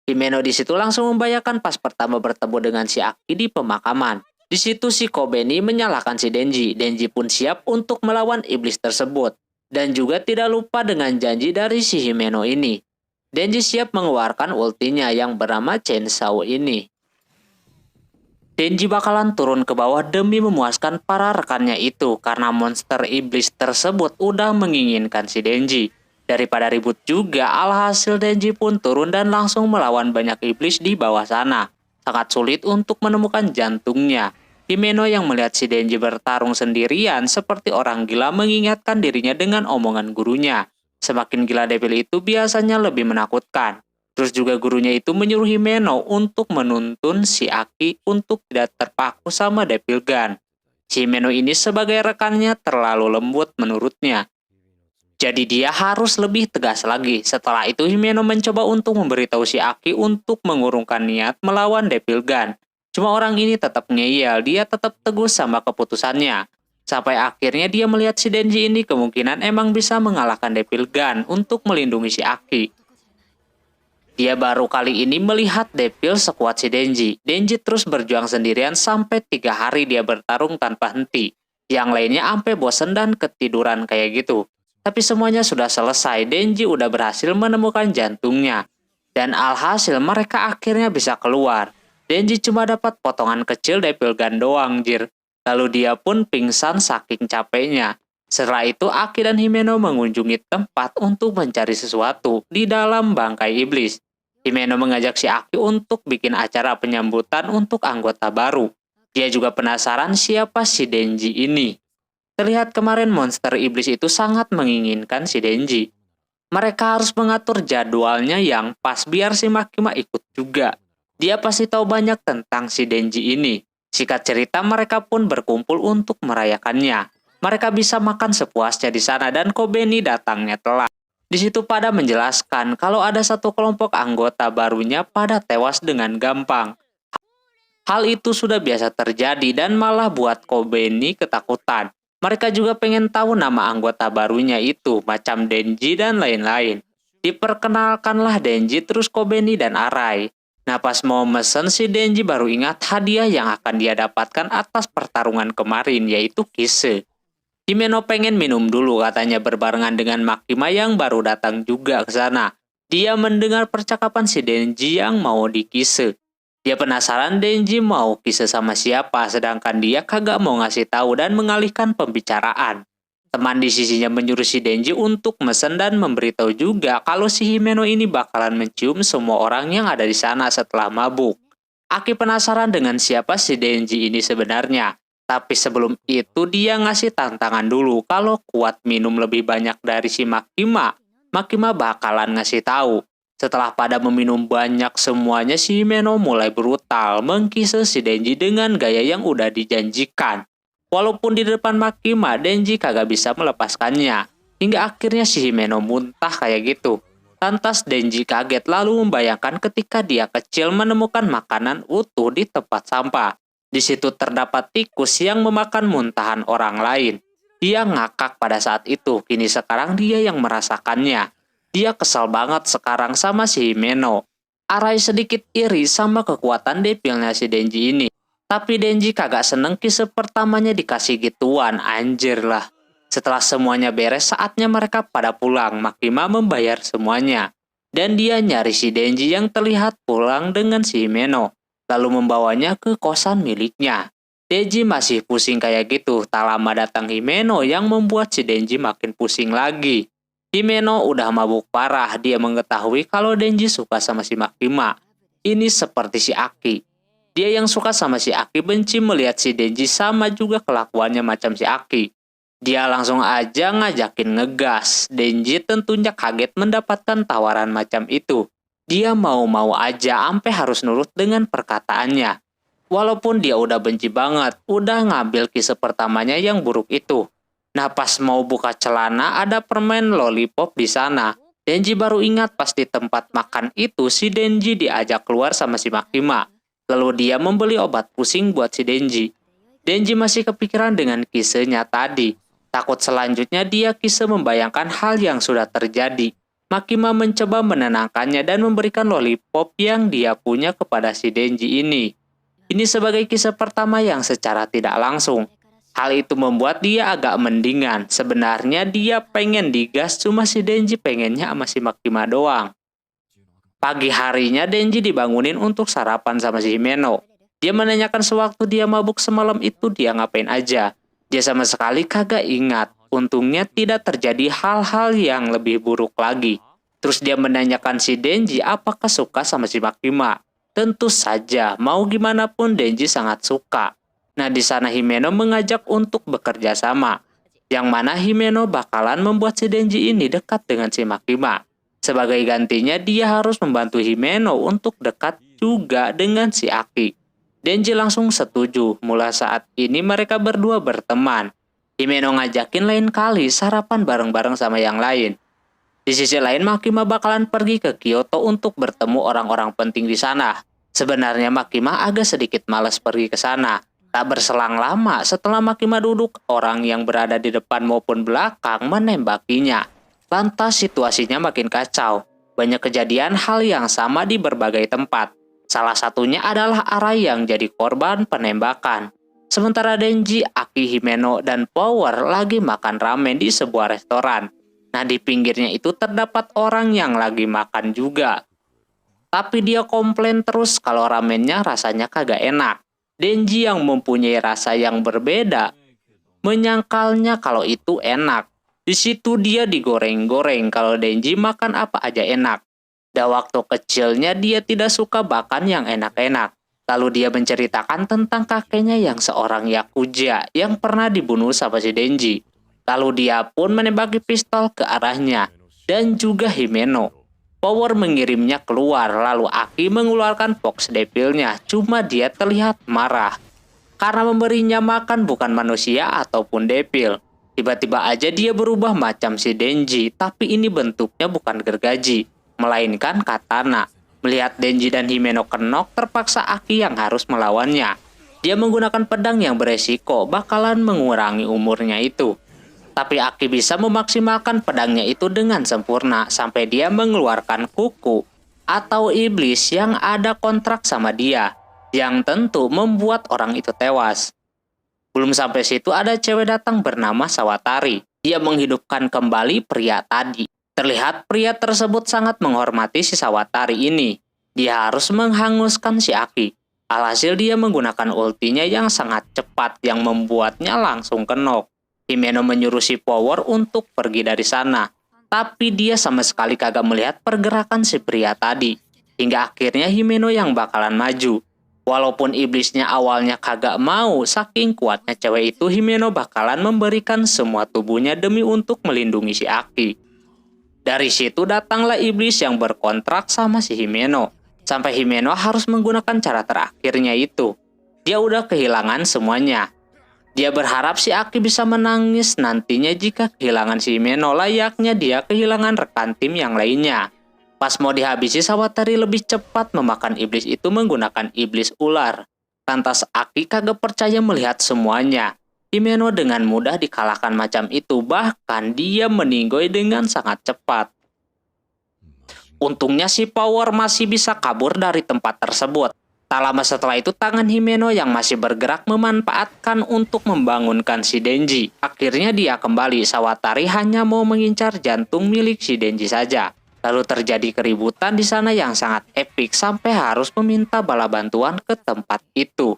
Himeno di situ langsung membayangkan pas pertama bertemu dengan si Aki di pemakaman. Di situ si Kobeni menyalahkan si Denji. Denji pun siap untuk melawan iblis tersebut. Dan juga tidak lupa dengan janji dari si Himeno ini. Denji siap mengeluarkan ultinya yang bernama Chainsaw ini. Denji bakalan turun ke bawah demi memuaskan para rekannya itu karena monster iblis tersebut udah menginginkan si Denji. Daripada ribut juga, alhasil Denji pun turun dan langsung melawan banyak iblis di bawah sana. Sangat sulit untuk menemukan jantungnya. Himeno yang melihat si Denji bertarung sendirian seperti orang gila mengingatkan dirinya dengan omongan gurunya. Semakin gila Devil itu biasanya lebih menakutkan. Terus juga gurunya itu menyuruh Himeno untuk menuntun si Aki untuk tidak terpaku sama Devil Gun. Si Himeno ini sebagai rekannya terlalu lembut menurutnya. Jadi dia harus lebih tegas lagi. Setelah itu Himeno mencoba untuk memberitahu si Aki untuk mengurungkan niat melawan Devil Gun. Cuma orang ini tetap ngeyel, dia tetap teguh sama keputusannya. Sampai akhirnya dia melihat si Denji ini kemungkinan emang bisa mengalahkan Devil Gun untuk melindungi si Aki. Dia baru kali ini melihat Devil sekuat si Denji. Denji terus berjuang sendirian sampai 3 hari dia bertarung tanpa henti. Yang lainnya sampai bosen dan ketiduran kayak gitu. Tapi semuanya sudah selesai. Denji udah berhasil menemukan jantungnya. Dan alhasil mereka akhirnya bisa keluar. Denji cuma dapat potongan kecil Devil Gun doang, jir. Lalu dia pun pingsan saking capeknya. Setelah itu Aki dan Himeno mengunjungi tempat untuk mencari sesuatu di dalam bangkai iblis. Himeno mengajak si Aki untuk bikin acara penyambutan untuk anggota baru. Dia juga penasaran siapa si Denji ini. Terlihat kemarin monster iblis itu sangat menginginkan si Denji. Mereka harus mengatur jadwalnya yang pas biar si Makima ikut juga. Dia pasti tahu banyak tentang si Denji ini. Singkat cerita mereka pun berkumpul untuk merayakannya. Mereka bisa makan sepuasnya di sana dan Kobeni datangnya telat. Di situ pada menjelaskan kalau ada satu kelompok anggota barunya pada tewas dengan gampang. Hal itu sudah biasa terjadi dan malah buat Kobeni ketakutan. Mereka juga pengen tahu nama anggota barunya itu, macam Denji dan lain-lain. Diperkenalkanlah Denji terus Kobeni dan Arai. Nah pas mau mesen si Denji baru ingat hadiah yang akan dia dapatkan atas pertarungan kemarin yaitu kise. Himeno pengen minum dulu katanya berbarengan dengan Makima yang baru datang juga ke sana. Dia mendengar percakapan si Denji yang mau dikise. Dia penasaran Denji mau kise sama siapa sedangkan dia kagak mau ngasih tahu dan mengalihkan pembicaraan. Teman di sisinya menyuruh si Denji untuk mesen dan memberitahu juga kalau si Himeno ini bakalan mencium semua orang yang ada di sana setelah mabuk. Aki penasaran dengan siapa si Denji ini sebenarnya. Tapi sebelum itu dia ngasih tantangan dulu kalau kuat minum lebih banyak dari si Makima. Makima bakalan ngasih tahu. Setelah pada meminum banyak semuanya si Himeno mulai brutal mengkise si Denji dengan gaya yang udah dijanjikan. Walaupun di depan Makima, Denji kagak bisa melepaskannya. Hingga akhirnya si Himeno muntah kayak gitu. Lantas Denji kaget lalu membayangkan ketika dia kecil menemukan makanan utuh di tempat sampah. Di situ terdapat tikus yang memakan muntahan orang lain. Dia ngakak pada saat itu, kini sekarang dia yang merasakannya. Dia kesal banget sekarang sama si Himeno. Arai sedikit iri sama kekuatan depilnya si Denji ini. Tapi Denji kagak seneng kisah pertamanya dikasih gituan, anjir lah. Setelah semuanya beres, saatnya mereka pada pulang. Makima membayar semuanya. Dan dia nyari si Denji yang terlihat pulang dengan si Himeno. Lalu membawanya ke kosan miliknya. Denji masih pusing kayak gitu. Tak lama datang Himeno yang membuat si Denji makin pusing lagi. Himeno udah mabuk parah. Dia mengetahui kalau Denji suka sama si Makima. Ini seperti si Aki. Dia yang suka sama si Aki benci melihat si Denji sama juga kelakuannya macam si Aki. Dia langsung aja ngajakin ngegas. Denji tentunya kaget mendapatkan tawaran macam itu. Dia mau-mau aja sampai harus nurut dengan perkataannya. Walaupun dia udah benci banget, udah ngambil kisah pertamanya yang buruk itu. Nah pas mau buka celana ada permen lollipop di sana. Denji baru ingat pas di tempat makan itu si Denji diajak keluar sama si Makima. Lalu dia membeli obat pusing buat si Denji. Denji masih kepikiran dengan kisahnya tadi. Takut selanjutnya dia kisah membayangkan hal yang sudah terjadi. Makima mencoba menenangkannya dan memberikan lollipop yang dia punya kepada si Denji ini. Ini sebagai kisah pertama yang secara tidak langsung. Hal itu membuat dia agak mendingan. Sebenarnya dia pengen digas, cuma si Denji pengennya sama si Makima doang. Pagi harinya Denji dibangunin untuk sarapan sama si Himeno. Dia menanyakan sewaktu dia mabuk semalam itu dia ngapain aja. Dia sama sekali kagak ingat. Untungnya tidak terjadi hal-hal yang lebih buruk lagi. Terus dia menanyakan si Denji apakah suka sama si Makima. Tentu saja, mau gimana pun Denji sangat suka. Nah di sana Himeno mengajak untuk bekerja sama. Yang mana Himeno bakalan membuat si Denji ini dekat dengan si Makima. Sebagai gantinya dia harus membantu Himeno untuk dekat juga dengan si Aki. Denji langsung setuju. Mulai saat ini mereka berdua berteman. Himeno ngajakin lain kali sarapan bareng-bareng sama yang lain. Di sisi lain Makima bakalan pergi ke Kyoto untuk bertemu orang-orang penting di sana. Sebenarnya Makima agak sedikit malas pergi ke sana. Tak berselang lama setelah Makima duduk, orang yang berada di depan maupun belakang menembakinya. Lantas situasinya makin kacau. Banyak kejadian hal yang sama di berbagai tempat. Salah satunya adalah Arai yang jadi korban penembakan. Sementara Denji, Aki, Himeno, dan Power lagi makan ramen di sebuah restoran. Nah di pinggirnya itu terdapat orang yang lagi makan juga. Tapi dia komplain terus kalau ramennya rasanya kagak enak. Denji yang mempunyai rasa yang berbeda menyangkalnya kalau itu enak. Di situ dia digoreng-goreng kalau Denji makan apa aja enak. Dan waktu kecilnya dia tidak suka makan yang enak-enak. Lalu dia menceritakan tentang kakeknya yang seorang yakuza yang pernah dibunuh sama si Denji. Lalu dia pun menembaki pistol ke arahnya. Dan juga Himeno. Power mengirimnya keluar, lalu Aki mengeluarkan Fox Devilnya. Cuma dia terlihat marah. Karena memberinya makan bukan manusia ataupun Devil. Tiba-tiba aja dia berubah macam si Denji, tapi ini bentuknya bukan gergaji, melainkan katana. Melihat Denji dan Himeno kenok, terpaksa Aki yang harus melawannya. Dia menggunakan pedang yang beresiko, bakalan mengurangi umurnya itu. Tapi Aki bisa memaksimalkan pedangnya itu dengan sempurna, sampai dia mengeluarkan kuku atau iblis yang ada kontrak sama dia, yang tentu membuat orang itu tewas. Belum sampai situ ada cewek datang bernama Sawatari. Dia menghidupkan kembali pria tadi. Terlihat pria tersebut sangat menghormati si Sawatari ini. Dia harus menghanguskan si Aki. Alhasil dia menggunakan ultinya yang sangat cepat yang membuatnya langsung kenok. Himeno menyuruh si Power untuk pergi dari sana. Tapi dia sama sekali kagak melihat pergerakan si pria tadi. Hingga akhirnya Himeno yang bakalan maju. Walaupun iblisnya awalnya kagak mau, saking kuatnya cewek itu, Himeno bakalan memberikan semua tubuhnya demi untuk melindungi si Aki. Dari situ datanglah iblis yang berkontrak sama si Himeno. Sampai Himeno harus menggunakan cara terakhirnya itu. Dia udah kehilangan semuanya. Dia berharap si Aki bisa menangis nantinya jika kehilangan si Himeno, layaknya dia kehilangan rekan tim yang lainnya. Pas mau dihabisi, Sawatari lebih cepat memakan iblis itu menggunakan iblis ular. Lantas Aki kagak percaya melihat semuanya. Himeno dengan mudah dikalahkan macam itu, bahkan dia meninggoy dengan sangat cepat. Untungnya si Power masih bisa kabur dari tempat tersebut. Tak lama setelah itu, tangan Himeno yang masih bergerak memanfaatkan untuk membangunkan si Denji. Akhirnya dia kembali. Sawatari hanya mau mengincar jantung milik si Denji saja. Lalu terjadi keributan di sana yang sangat epik sampai harus meminta bala bantuan ke tempat itu.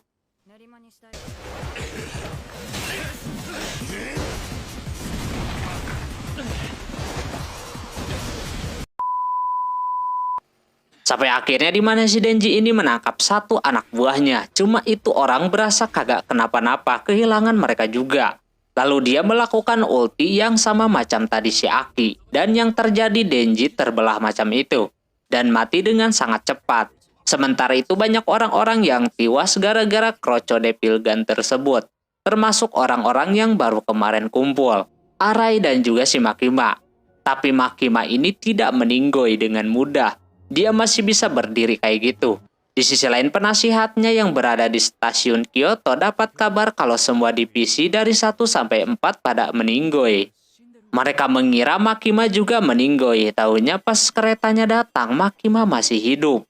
Sampai akhirnya di mana si Denji ini menangkap satu anak buahnya. Cuma itu orang berasa kagak kenapa-napa, kehilangan mereka juga. Lalu dia melakukan ulti yang sama macam tadi si Aki. Dan yang terjadi, Denji terbelah macam itu. Dan mati dengan sangat cepat. Sementara itu banyak orang-orang yang tewas gara-gara Kroco Devil Gun tersebut. Termasuk orang-orang yang baru kemarin kumpul. Arai dan juga si Makima. Tapi Makima ini tidak meninggoy dengan mudah. Dia masih bisa berdiri kayak gitu. Di sisi lain, penasihatnya yang berada di stasiun Kyoto dapat kabar kalau semua divisi dari 1 sampai 4 pada meninggoy. Mereka mengira Makima juga meninggoy. Taunya pas keretanya datang, Makima masih hidup.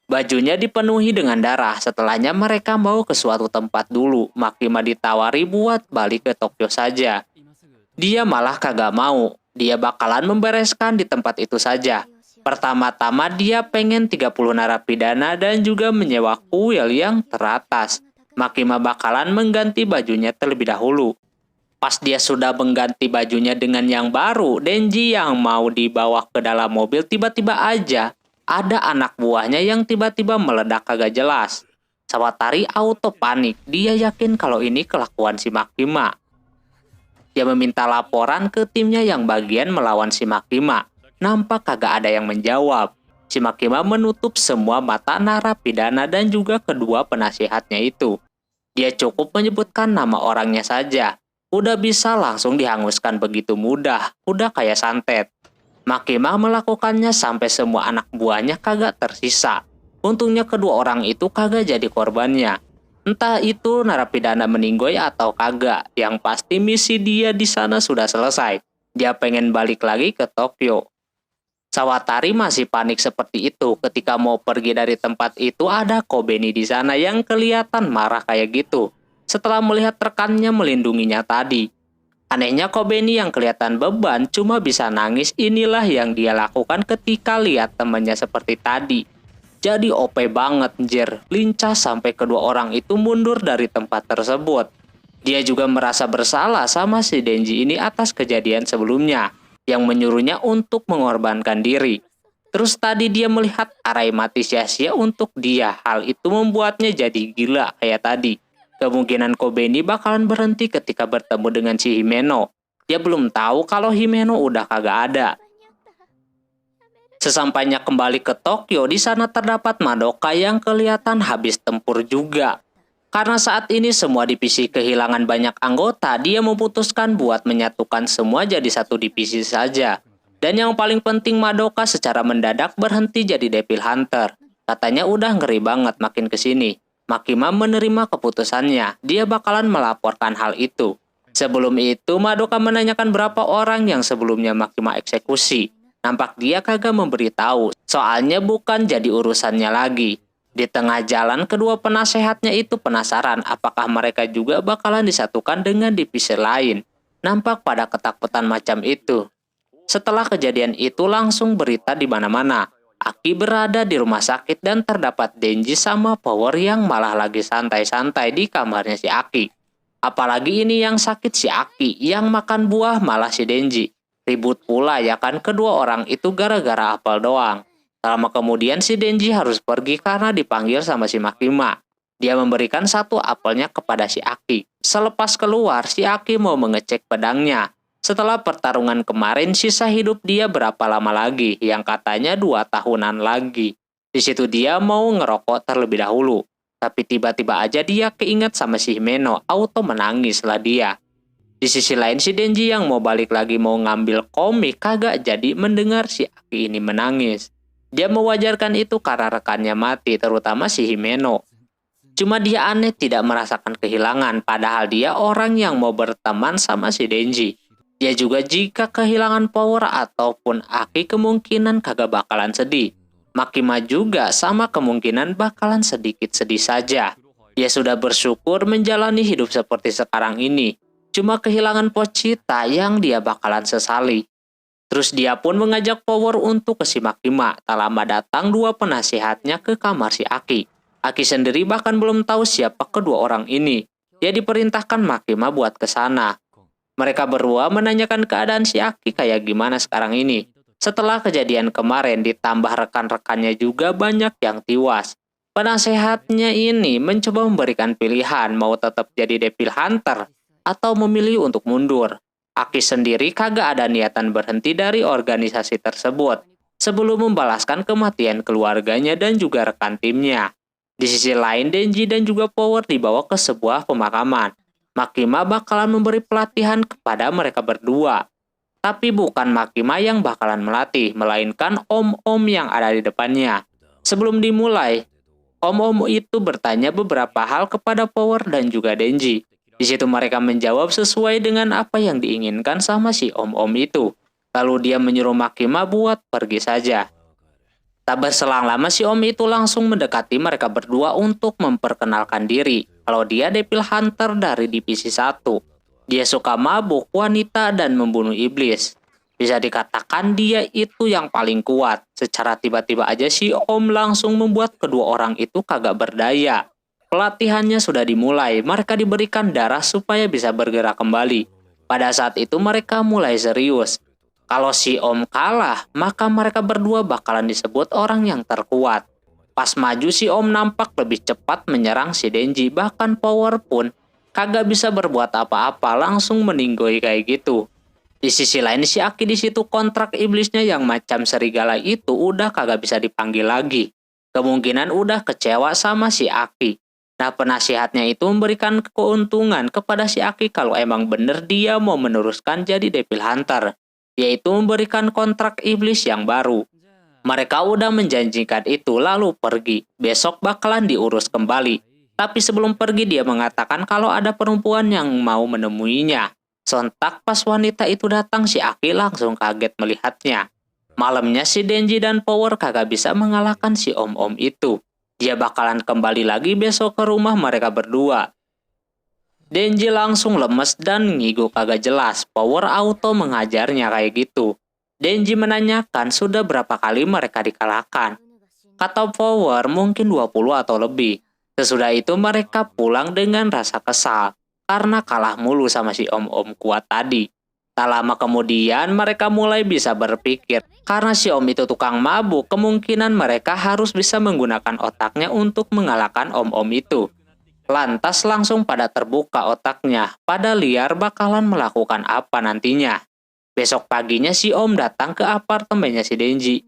Bajunya dipenuhi dengan darah. Setelahnya mereka mau ke suatu tempat dulu. Makima ditawari buat balik ke Tokyo saja. Dia malah kagak mau. Dia bakalan membereskan di tempat itu saja. Pertama-tama dia pengen 30 narapidana dan juga menyewa kuil yang teratas. Makima bakalan mengganti bajunya terlebih dahulu. Pas dia sudah mengganti bajunya dengan yang baru, Denji yang mau dibawa ke dalam mobil tiba-tiba aja ada anak buahnya yang tiba-tiba meledak kagak jelas. Sawatari auto panik, dia yakin kalau ini kelakuan si Makima. Dia meminta laporan ke timnya yang bagian melawan si Makima. Nampak kagak ada yang menjawab. Si Makima menutup semua mata narapidana dan juga kedua penasihatnya itu. Dia cukup menyebutkan nama orangnya saja. Udah bisa langsung dihanguskan begitu mudah. Udah kayak santet. Makima melakukannya sampai semua anak buahnya kagak tersisa. Untungnya kedua orang itu kagak jadi korbannya. Entah itu narapidana meninggoy atau kagak. Yang pasti misi dia di sana sudah selesai. Dia pengen balik lagi ke Tokyo. Sawatari masih panik seperti itu. Ketika mau pergi dari tempat itu, ada Kobeni di sana yang kelihatan marah kayak gitu. Setelah melihat rekannya melindunginya tadi. Anehnya Kobeni yang kelihatan beban cuma bisa nangis. Inilah yang dia lakukan ketika lihat temannya seperti tadi. Jadi OP banget anjir. Lincah sampai kedua orang itu mundur dari tempat tersebut. Dia juga merasa bersalah sama si Denji ini atas kejadian sebelumnya. Yang menyuruhnya untuk mengorbankan diri. Terus tadi dia melihat Arai mati sia-sia untuk dia. Hal itu membuatnya jadi gila kayak tadi. Kemungkinan Kobeni bakalan berhenti ketika bertemu dengan si Himeno. Dia belum tahu kalau Himeno udah kagak ada. Sesampainya kembali ke Tokyo, di sana terdapat Madoka yang kelihatan habis tempur juga. Karena saat ini semua divisi kehilangan banyak anggota, dia memutuskan buat menyatukan semua jadi satu divisi saja. Dan yang paling penting, Madoka secara mendadak berhenti jadi Devil Hunter. Katanya udah ngeri banget makin kesini. Makima menerima keputusannya, dia bakalan melaporkan hal itu. Sebelum itu, Madoka menanyakan berapa orang yang sebelumnya Makima eksekusi. Nampak dia kagak memberitahu, soalnya bukan jadi urusannya lagi. Di tengah jalan, kedua penasehatnya itu penasaran apakah mereka juga bakalan disatukan dengan divisi lain. Nampak pada ketakutan macam itu. Setelah kejadian itu langsung berita di mana-mana. Aki berada di rumah sakit dan terdapat Denji sama Power yang malah lagi santai-santai di kamarnya si Aki. Apalagi ini yang sakit si Aki, yang makan buah malah si Denji. Ribut pula ya kan kedua orang itu gara-gara apel doang. Lama kemudian si Denji harus pergi karena dipanggil sama si Makima. Dia memberikan satu apelnya kepada si Aki. Selepas keluar, si Aki mau mengecek pedangnya. Setelah pertarungan kemarin, sisa hidup dia berapa lama lagi? Yang katanya 2 tahunan lagi. Di situ dia mau ngerokok terlebih dahulu. Tapi tiba-tiba aja dia keinget sama si Himeno, auto menangis lah dia. Di sisi lain si Denji yang mau balik lagi mau ngambil komik kagak jadi mendengar si Aki ini menangis. Dia mewajarkan itu karena rekannya mati, terutama si Himeno. Cuma dia aneh tidak merasakan kehilangan, padahal dia orang yang mau berteman sama si Denji. Dia juga jika kehilangan power ataupun Aki kemungkinan kagak bakalan sedih. Makima juga sama kemungkinan bakalan sedikit sedih saja. Dia sudah bersyukur menjalani hidup seperti sekarang ini. Cuma kehilangan Pochita yang dia bakalan sesali. Terus dia pun mengajak Power untuk ke si Makima. Tak lama datang dua penasihatnya ke kamar si Aki. Aki sendiri bahkan belum tahu siapa kedua orang ini. Dia diperintahkan Makima buat ke sana. Mereka berdua menanyakan keadaan si Aki kayak gimana sekarang ini. Setelah kejadian kemarin ditambah rekan-rekannya juga banyak yang tewas. Penasehatnya ini mencoba memberikan pilihan mau tetap jadi Devil Hunter atau memilih untuk mundur. Aki sendiri kagak ada niatan berhenti dari organisasi tersebut sebelum membalaskan kematian keluarganya dan juga rekan timnya. Di sisi lain Denji dan juga Power dibawa ke sebuah pemakaman. Makima bakalan memberi pelatihan kepada mereka berdua. Tapi bukan Makima yang bakalan melatih, melainkan om-om yang ada di depannya. Sebelum dimulai, om-om itu bertanya beberapa hal kepada Power dan juga Denji. Di situ mereka menjawab sesuai dengan apa yang diinginkan sama si om-om itu. Lalu dia menyuruh Makima buat pergi saja. Tak berselang lama si om itu langsung mendekati mereka berdua untuk memperkenalkan diri. Kalau dia Devil Hunter dari divisi 1. Dia suka mabuk, wanita, dan membunuh iblis. Bisa dikatakan dia itu yang paling kuat. Secara tiba-tiba aja si om langsung membuat kedua orang itu kagak berdaya. Pelatihannya sudah dimulai, mereka diberikan darah supaya bisa bergerak kembali. Pada saat itu mereka mulai serius. Kalau si om kalah, maka mereka berdua bakalan disebut orang yang terkuat. Pas maju si om nampak lebih cepat menyerang si Denji, bahkan Power pun kagak bisa berbuat apa-apa, langsung meninggoy kayak gitu. Di sisi lain si Aki di situ kontrak iblisnya yang macam serigala itu udah kagak bisa dipanggil lagi. Kemungkinan udah kecewa sama si Aki. Nah penasihatnya itu memberikan keuntungan kepada si Aki kalau emang bener dia mau meneruskan jadi Devil Hunter. Yaitu memberikan kontrak iblis yang baru. Mereka udah menjanjikan itu lalu pergi. Besok bakalan diurus kembali. Tapi sebelum pergi dia mengatakan kalau ada perempuan yang mau menemuinya. Sontak pas wanita itu datang si Aki langsung kaget melihatnya. Malamnya si Denji dan Power kagak bisa mengalahkan si om-om itu. Dia bakalan kembali lagi besok ke rumah mereka berdua. Denji langsung lemes dan ngigo kagak jelas. Power auto mengajarnya kayak gitu. Denji menanyakan sudah berapa kali mereka dikalahkan. Kata Power mungkin 20 atau lebih. Sesudah itu mereka pulang dengan rasa kesal. Karena kalah mulu sama si om-om kuat tadi. Tak lama kemudian mereka mulai bisa berpikir. Karena si om itu tukang mabuk, kemungkinan mereka harus bisa menggunakan otaknya untuk mengalahkan om-om itu. Lantas langsung pada terbuka otaknya, pada liar bakalan melakukan apa nantinya. Besok paginya si om datang ke apartemennya si Denji.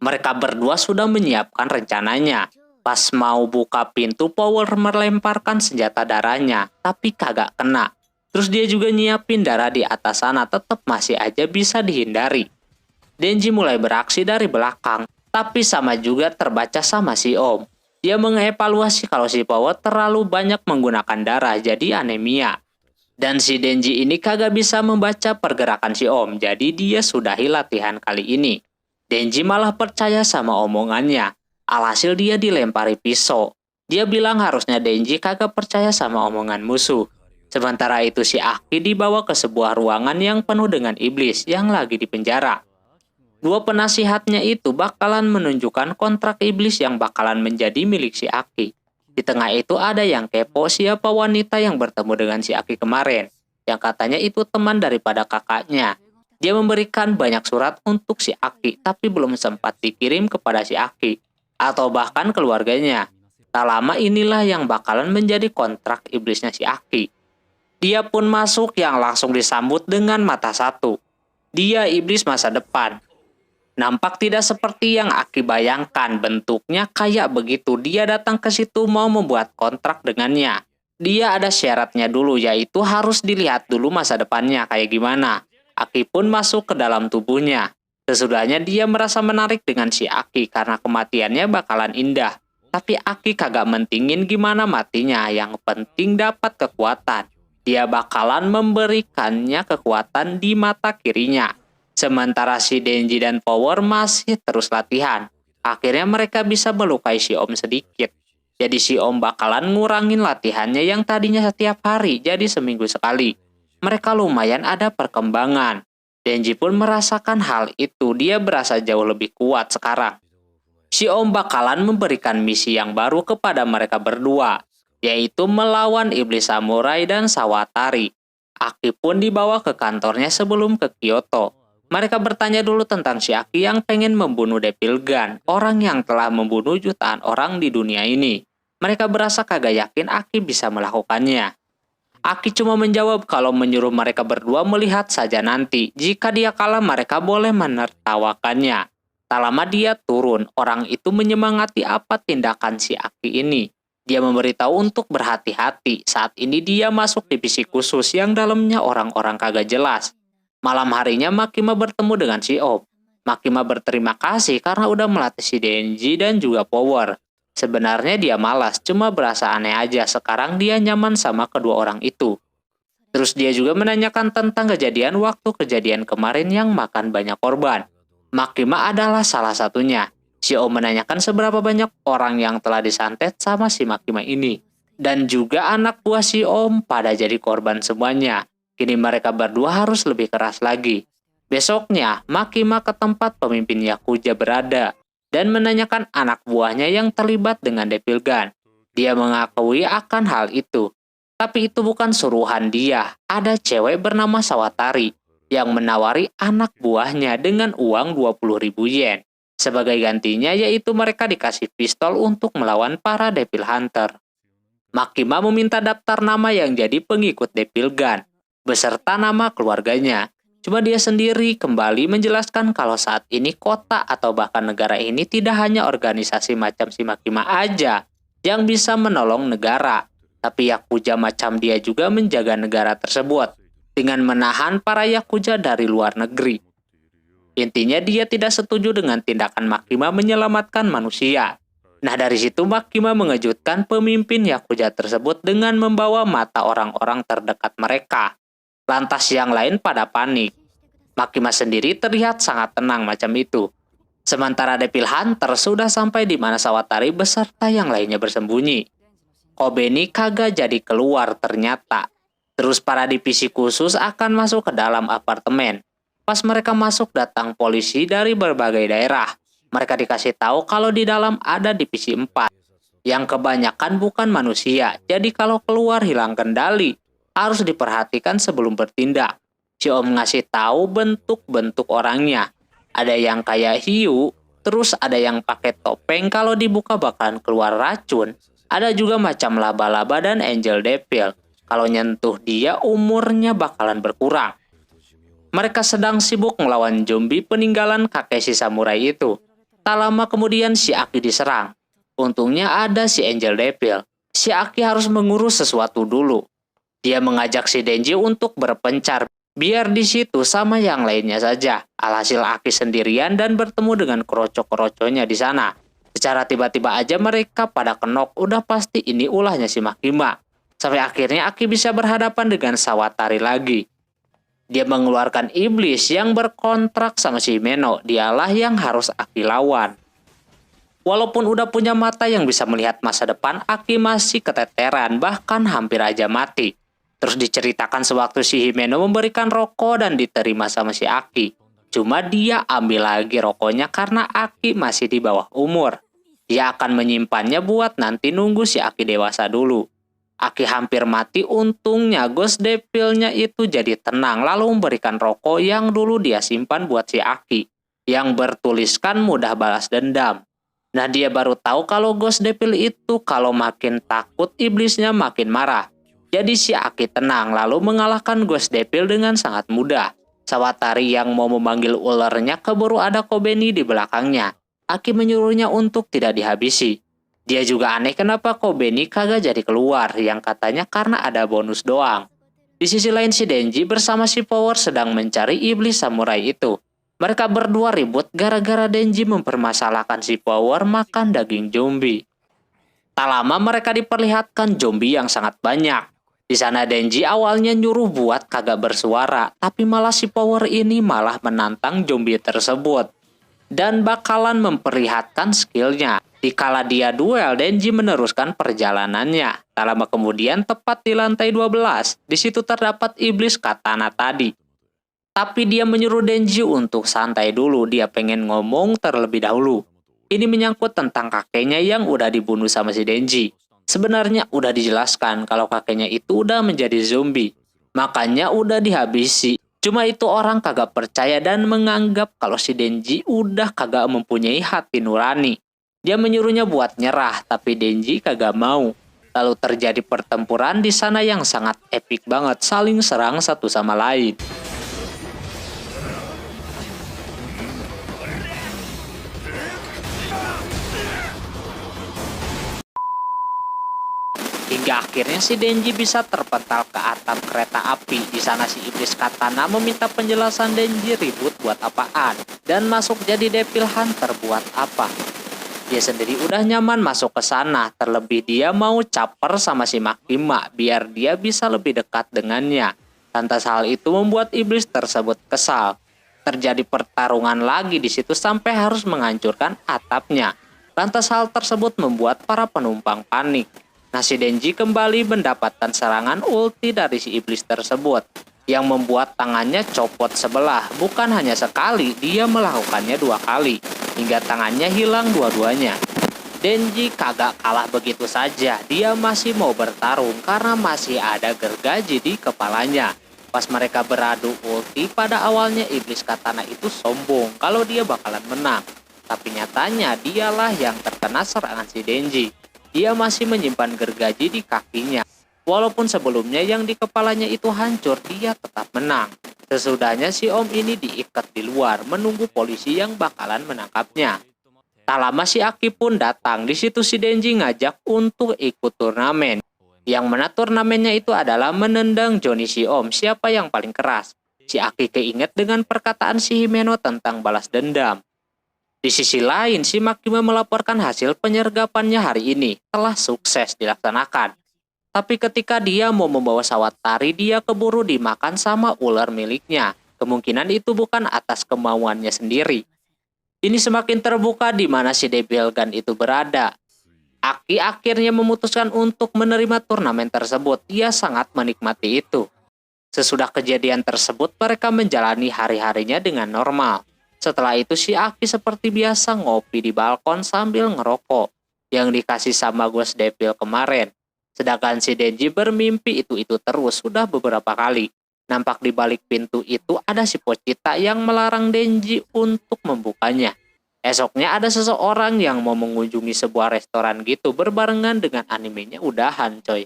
Mereka berdua sudah menyiapkan rencananya. Pas mau buka pintu, Power melemparkan senjata darahnya, tapi kagak kena. Terus dia juga nyiapin darah di atas sana, tetap masih aja bisa dihindari. Denji mulai beraksi dari belakang, tapi sama juga terbaca sama si om. Dia mengevaluasi kalau si Power terlalu banyak menggunakan darah jadi anemia. Dan si Denji ini kagak bisa membaca pergerakan si om, jadi dia sudahi latihan kali ini. Denji malah percaya sama omongannya. Alhasil dia dilempari pisau. Dia bilang harusnya Denji kagak percaya sama omongan musuh. Sementara itu si Aki dibawa ke sebuah ruangan yang penuh dengan iblis yang lagi dipenjara. Dua penasihatnya itu bakalan menunjukkan kontrak iblis yang bakalan menjadi milik si Aki. Di tengah itu ada yang kepo siapa wanita yang bertemu dengan si Aki kemarin. Yang katanya itu teman daripada kakaknya. Dia memberikan banyak surat untuk si Aki, tapi belum sempat dikirim kepada si Aki. Atau bahkan keluarganya. Tak lama inilah yang bakalan menjadi kontrak iblisnya si Aki. Dia pun masuk yang langsung disambut dengan mata satu. Dia iblis masa depan. Nampak tidak seperti yang Aki bayangkan, bentuknya kayak begitu. Dia datang ke situ mau membuat kontrak dengannya. Dia ada syaratnya dulu, yaitu harus dilihat dulu masa depannya kayak gimana. Aki pun masuk ke dalam tubuhnya. Sesudahnya dia merasa menarik dengan si Aki karena kematiannya bakalan indah. Tapi Aki kagak mentingin gimana matinya, yang penting dapat kekuatan. Dia bakalan memberikannya kekuatan di mata kirinya. Sementara si Denji dan Power masih terus latihan. Akhirnya mereka bisa melukai si Om sedikit. Jadi si Om bakalan ngurangin latihannya yang tadinya setiap hari jadi seminggu sekali. Mereka lumayan ada perkembangan. Denji pun merasakan hal itu, dia berasa jauh lebih kuat sekarang. Si Om bakalan memberikan misi yang baru kepada mereka berdua, yaitu melawan iblis samurai dan Sawatari. Aki pun dibawa ke kantornya sebelum ke Kyoto. Mereka bertanya dulu tentang si Aki yang pengen membunuh Devilgan, orang yang telah membunuh jutaan orang di dunia ini. Mereka berasa kagak yakin Aki bisa melakukannya. Aki cuma menjawab kalau menyuruh mereka berdua melihat saja nanti. Jika dia kalah mereka boleh menertawakannya. Tak lama dia turun, orang itu menyemangati apa tindakan si Aki ini. Dia memberitahu untuk berhati-hati, saat ini dia masuk divisi khusus yang dalamnya orang-orang kagak jelas. Malam harinya Makima bertemu dengan si Om. Makima berterima kasih karena udah melatih si Denji dan juga Power. Sebenarnya dia malas, cuma berasa aneh aja sekarang dia nyaman sama kedua orang itu. Terus dia juga menanyakan tentang kejadian waktu kejadian kemarin yang makan banyak korban. Makima adalah salah satunya. Si Om menanyakan seberapa banyak orang yang telah disantet sama si Makima ini. Dan juga anak buah si Om pada jadi korban semuanya. Kini mereka berdua harus lebih keras lagi. Besoknya, Makima ke tempat pemimpin Yakuza berada dan menanyakan anak buahnya yang terlibat dengan Devilgan. Dia mengakui akan hal itu. Tapi itu bukan suruhan dia. Ada cewek bernama Sawatari yang menawari anak buahnya dengan uang 20.000 yen. Sebagai gantinya yaitu mereka dikasih pistol untuk melawan para Devil Hunter. Makima meminta daftar nama yang jadi pengikut Devilgan beserta nama keluarganya. Cuma dia sendiri kembali menjelaskan kalau saat ini kota atau bahkan negara ini tidak hanya organisasi macam si Makima aja yang bisa menolong negara, tapi Yakuza macam dia juga menjaga negara tersebut dengan menahan para Yakuza dari luar negeri. Intinya dia tidak setuju dengan tindakan Makima menyelamatkan manusia. Nah dari situ Makima mengejutkan pemimpin Yakuza tersebut dengan membawa mata orang-orang terdekat mereka. Lantas yang lain pada panik. Makima sendiri terlihat sangat tenang macam itu. Sementara Devil Hunter sudah sampai di mana Sawatari beserta yang lainnya bersembunyi. Kobeni kagak jadi keluar ternyata. Terus para divisi khusus akan masuk ke dalam apartemen. Pas mereka masuk datang polisi dari berbagai daerah. Mereka dikasih tahu kalau di dalam ada divisi 4. Yang kebanyakan bukan manusia. Jadi kalau keluar hilang kendali. Harus diperhatikan sebelum bertindak. Si Om ngasih tahu bentuk-bentuk orangnya. Ada yang kayak hiu, terus ada yang pakai topeng kalau dibuka bakalan keluar racun. Ada juga macam laba-laba dan angel devil. Kalau nyentuh dia umurnya bakalan berkurang. Mereka sedang sibuk melawan zombie peninggalan kakek si samurai itu. Tak lama kemudian si Aki diserang. Untungnya ada si angel devil. Si Aki harus mengurus sesuatu dulu. Dia mengajak si Denji untuk berpencar, biar di situ sama yang lainnya saja. Alhasil Aki sendirian dan bertemu dengan kroco-kroconya di sana. Secara tiba-tiba aja mereka pada kenok, udah pasti ini ulahnya si Makima. Sampai akhirnya Aki bisa berhadapan dengan Sawatari lagi. Dia mengeluarkan iblis yang berkontrak sama si Himeno, dialah yang harus Aki lawan. Walaupun udah punya mata yang bisa melihat masa depan, Aki masih keteteran, bahkan hampir aja mati. Terus diceritakan sewaktu si Himeno memberikan rokok dan diterima sama si Aki. Cuma dia ambil lagi rokoknya karena Aki masih di bawah umur. Dia akan menyimpannya buat nanti nunggu si Aki dewasa dulu. Aki hampir mati, untungnya Ghost Devil-nya itu jadi tenang lalu memberikan rokok yang dulu dia simpan buat si Aki. Yang bertuliskan mudah balas dendam. Nah dia baru tahu kalau Ghost Devil itu kalau makin takut iblisnya makin marah. Jadi si Aki tenang lalu mengalahkan Ghost Devil dengan sangat mudah. Sawatari yang mau memanggil ularnya keburu ada Kobeni di belakangnya. Aki menyuruhnya untuk tidak dihabisi. Dia juga aneh kenapa Kobeni kagak jadi keluar, yang katanya karena ada bonus doang. Di sisi lain si Denji bersama si Power sedang mencari iblis samurai itu. Mereka berdua ribut gara-gara Denji mempermasalahkan si Power makan daging zombie. Tak lama mereka diperlihatkan zombie yang sangat banyak. Di sana Denji awalnya nyuruh buat kagak bersuara, tapi malah si Power ini malah menantang zombie tersebut dan bakalan memperlihatkan skillnya. Dikala dia duel, Denji meneruskan perjalanannya. Tak lama kemudian, tepat di lantai 12, di situ terdapat iblis katana tadi. Tapi dia menyuruh Denji untuk santai dulu, dia pengen ngomong terlebih dahulu. Ini menyangkut tentang kakeknya yang udah dibunuh sama si Denji. Sebenarnya udah dijelaskan kalau kakeknya itu udah menjadi zombie, makanya udah dihabisi. Cuma itu orang kagak percaya dan menganggap kalau si Denji udah kagak mempunyai hati nurani. Dia menyuruhnya buat nyerah, tapi Denji kagak mau. Lalu terjadi pertempuran di sana yang sangat epik banget, saling serang satu sama lain. Hingga akhirnya si Denji bisa terpental ke atap kereta api. Di sana si iblis katana meminta penjelasan Denji ribut buat apaan dan masuk jadi Devil Hunter buat apa. Dia sendiri udah nyaman masuk ke sana, terlebih dia mau caper sama si Makima biar dia bisa lebih dekat dengannya. Lantas hal itu membuat iblis tersebut kesal. Terjadi pertarungan lagi di situ sampai harus menghancurkan atapnya. Lantas hal tersebut membuat para penumpang panik. Nah, si Denji kembali mendapatkan serangan ulti dari si iblis tersebut yang membuat tangannya copot sebelah. Bukan hanya sekali, dia melakukannya 2 kali hingga tangannya hilang dua-duanya. Denji kagak kalah begitu saja, dia masih mau bertarung karena masih ada gergaji di kepalanya. Pas mereka beradu ulti, pada awalnya iblis katana itu sombong kalau dia bakalan menang. Tapi nyatanya dialah yang terkena serangan si Denji. Dia masih menyimpan gergaji di kakinya. Walaupun sebelumnya yang di kepalanya itu hancur, dia tetap menang. Sesudahnya si Om ini diikat di luar, menunggu polisi yang bakalan menangkapnya. Tak lama si Aki pun datang. Di situ si Denji ngajak untuk ikut turnamen. Yang mana turnamennya itu adalah menendang Johnny si Om, siapa yang paling keras. Si Aki keinget dengan perkataan si Himeno tentang balas dendam. Di sisi lain, si Makima melaporkan hasil penyergapannya hari ini telah sukses dilaksanakan. Tapi ketika dia mau membawa Sawatari, dia keburu dimakan sama ular miliknya. Kemungkinan itu bukan atas kemauannya sendiri. Ini semakin terbuka di mana si Devil Gun itu berada. Aki akhirnya memutuskan untuk menerima turnamen tersebut. Dia sangat menikmati itu. Sesudah kejadian tersebut, mereka menjalani hari-harinya dengan normal. Setelah itu si Aki seperti biasa ngopi di balkon sambil ngerokok yang dikasih sama Ghost Devil kemarin. Sedangkan si Denji bermimpi itu terus sudah beberapa kali. Nampak di balik pintu itu ada si Pochita yang melarang Denji untuk membukanya. Esoknya ada seseorang yang mau mengunjungi sebuah restoran gitu berbarengan dengan animenya udahan coy.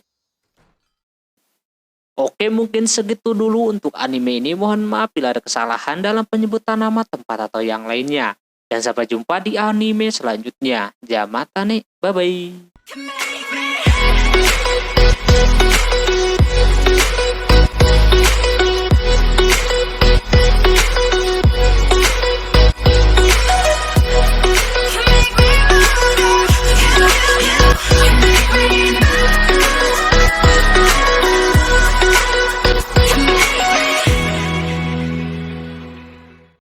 Oke, mungkin segitu dulu untuk anime ini. Mohon maaf bila ada kesalahan dalam penyebutan nama tempat atau yang lainnya. Dan sampai jumpa di anime selanjutnya. Jamatane, bye-bye.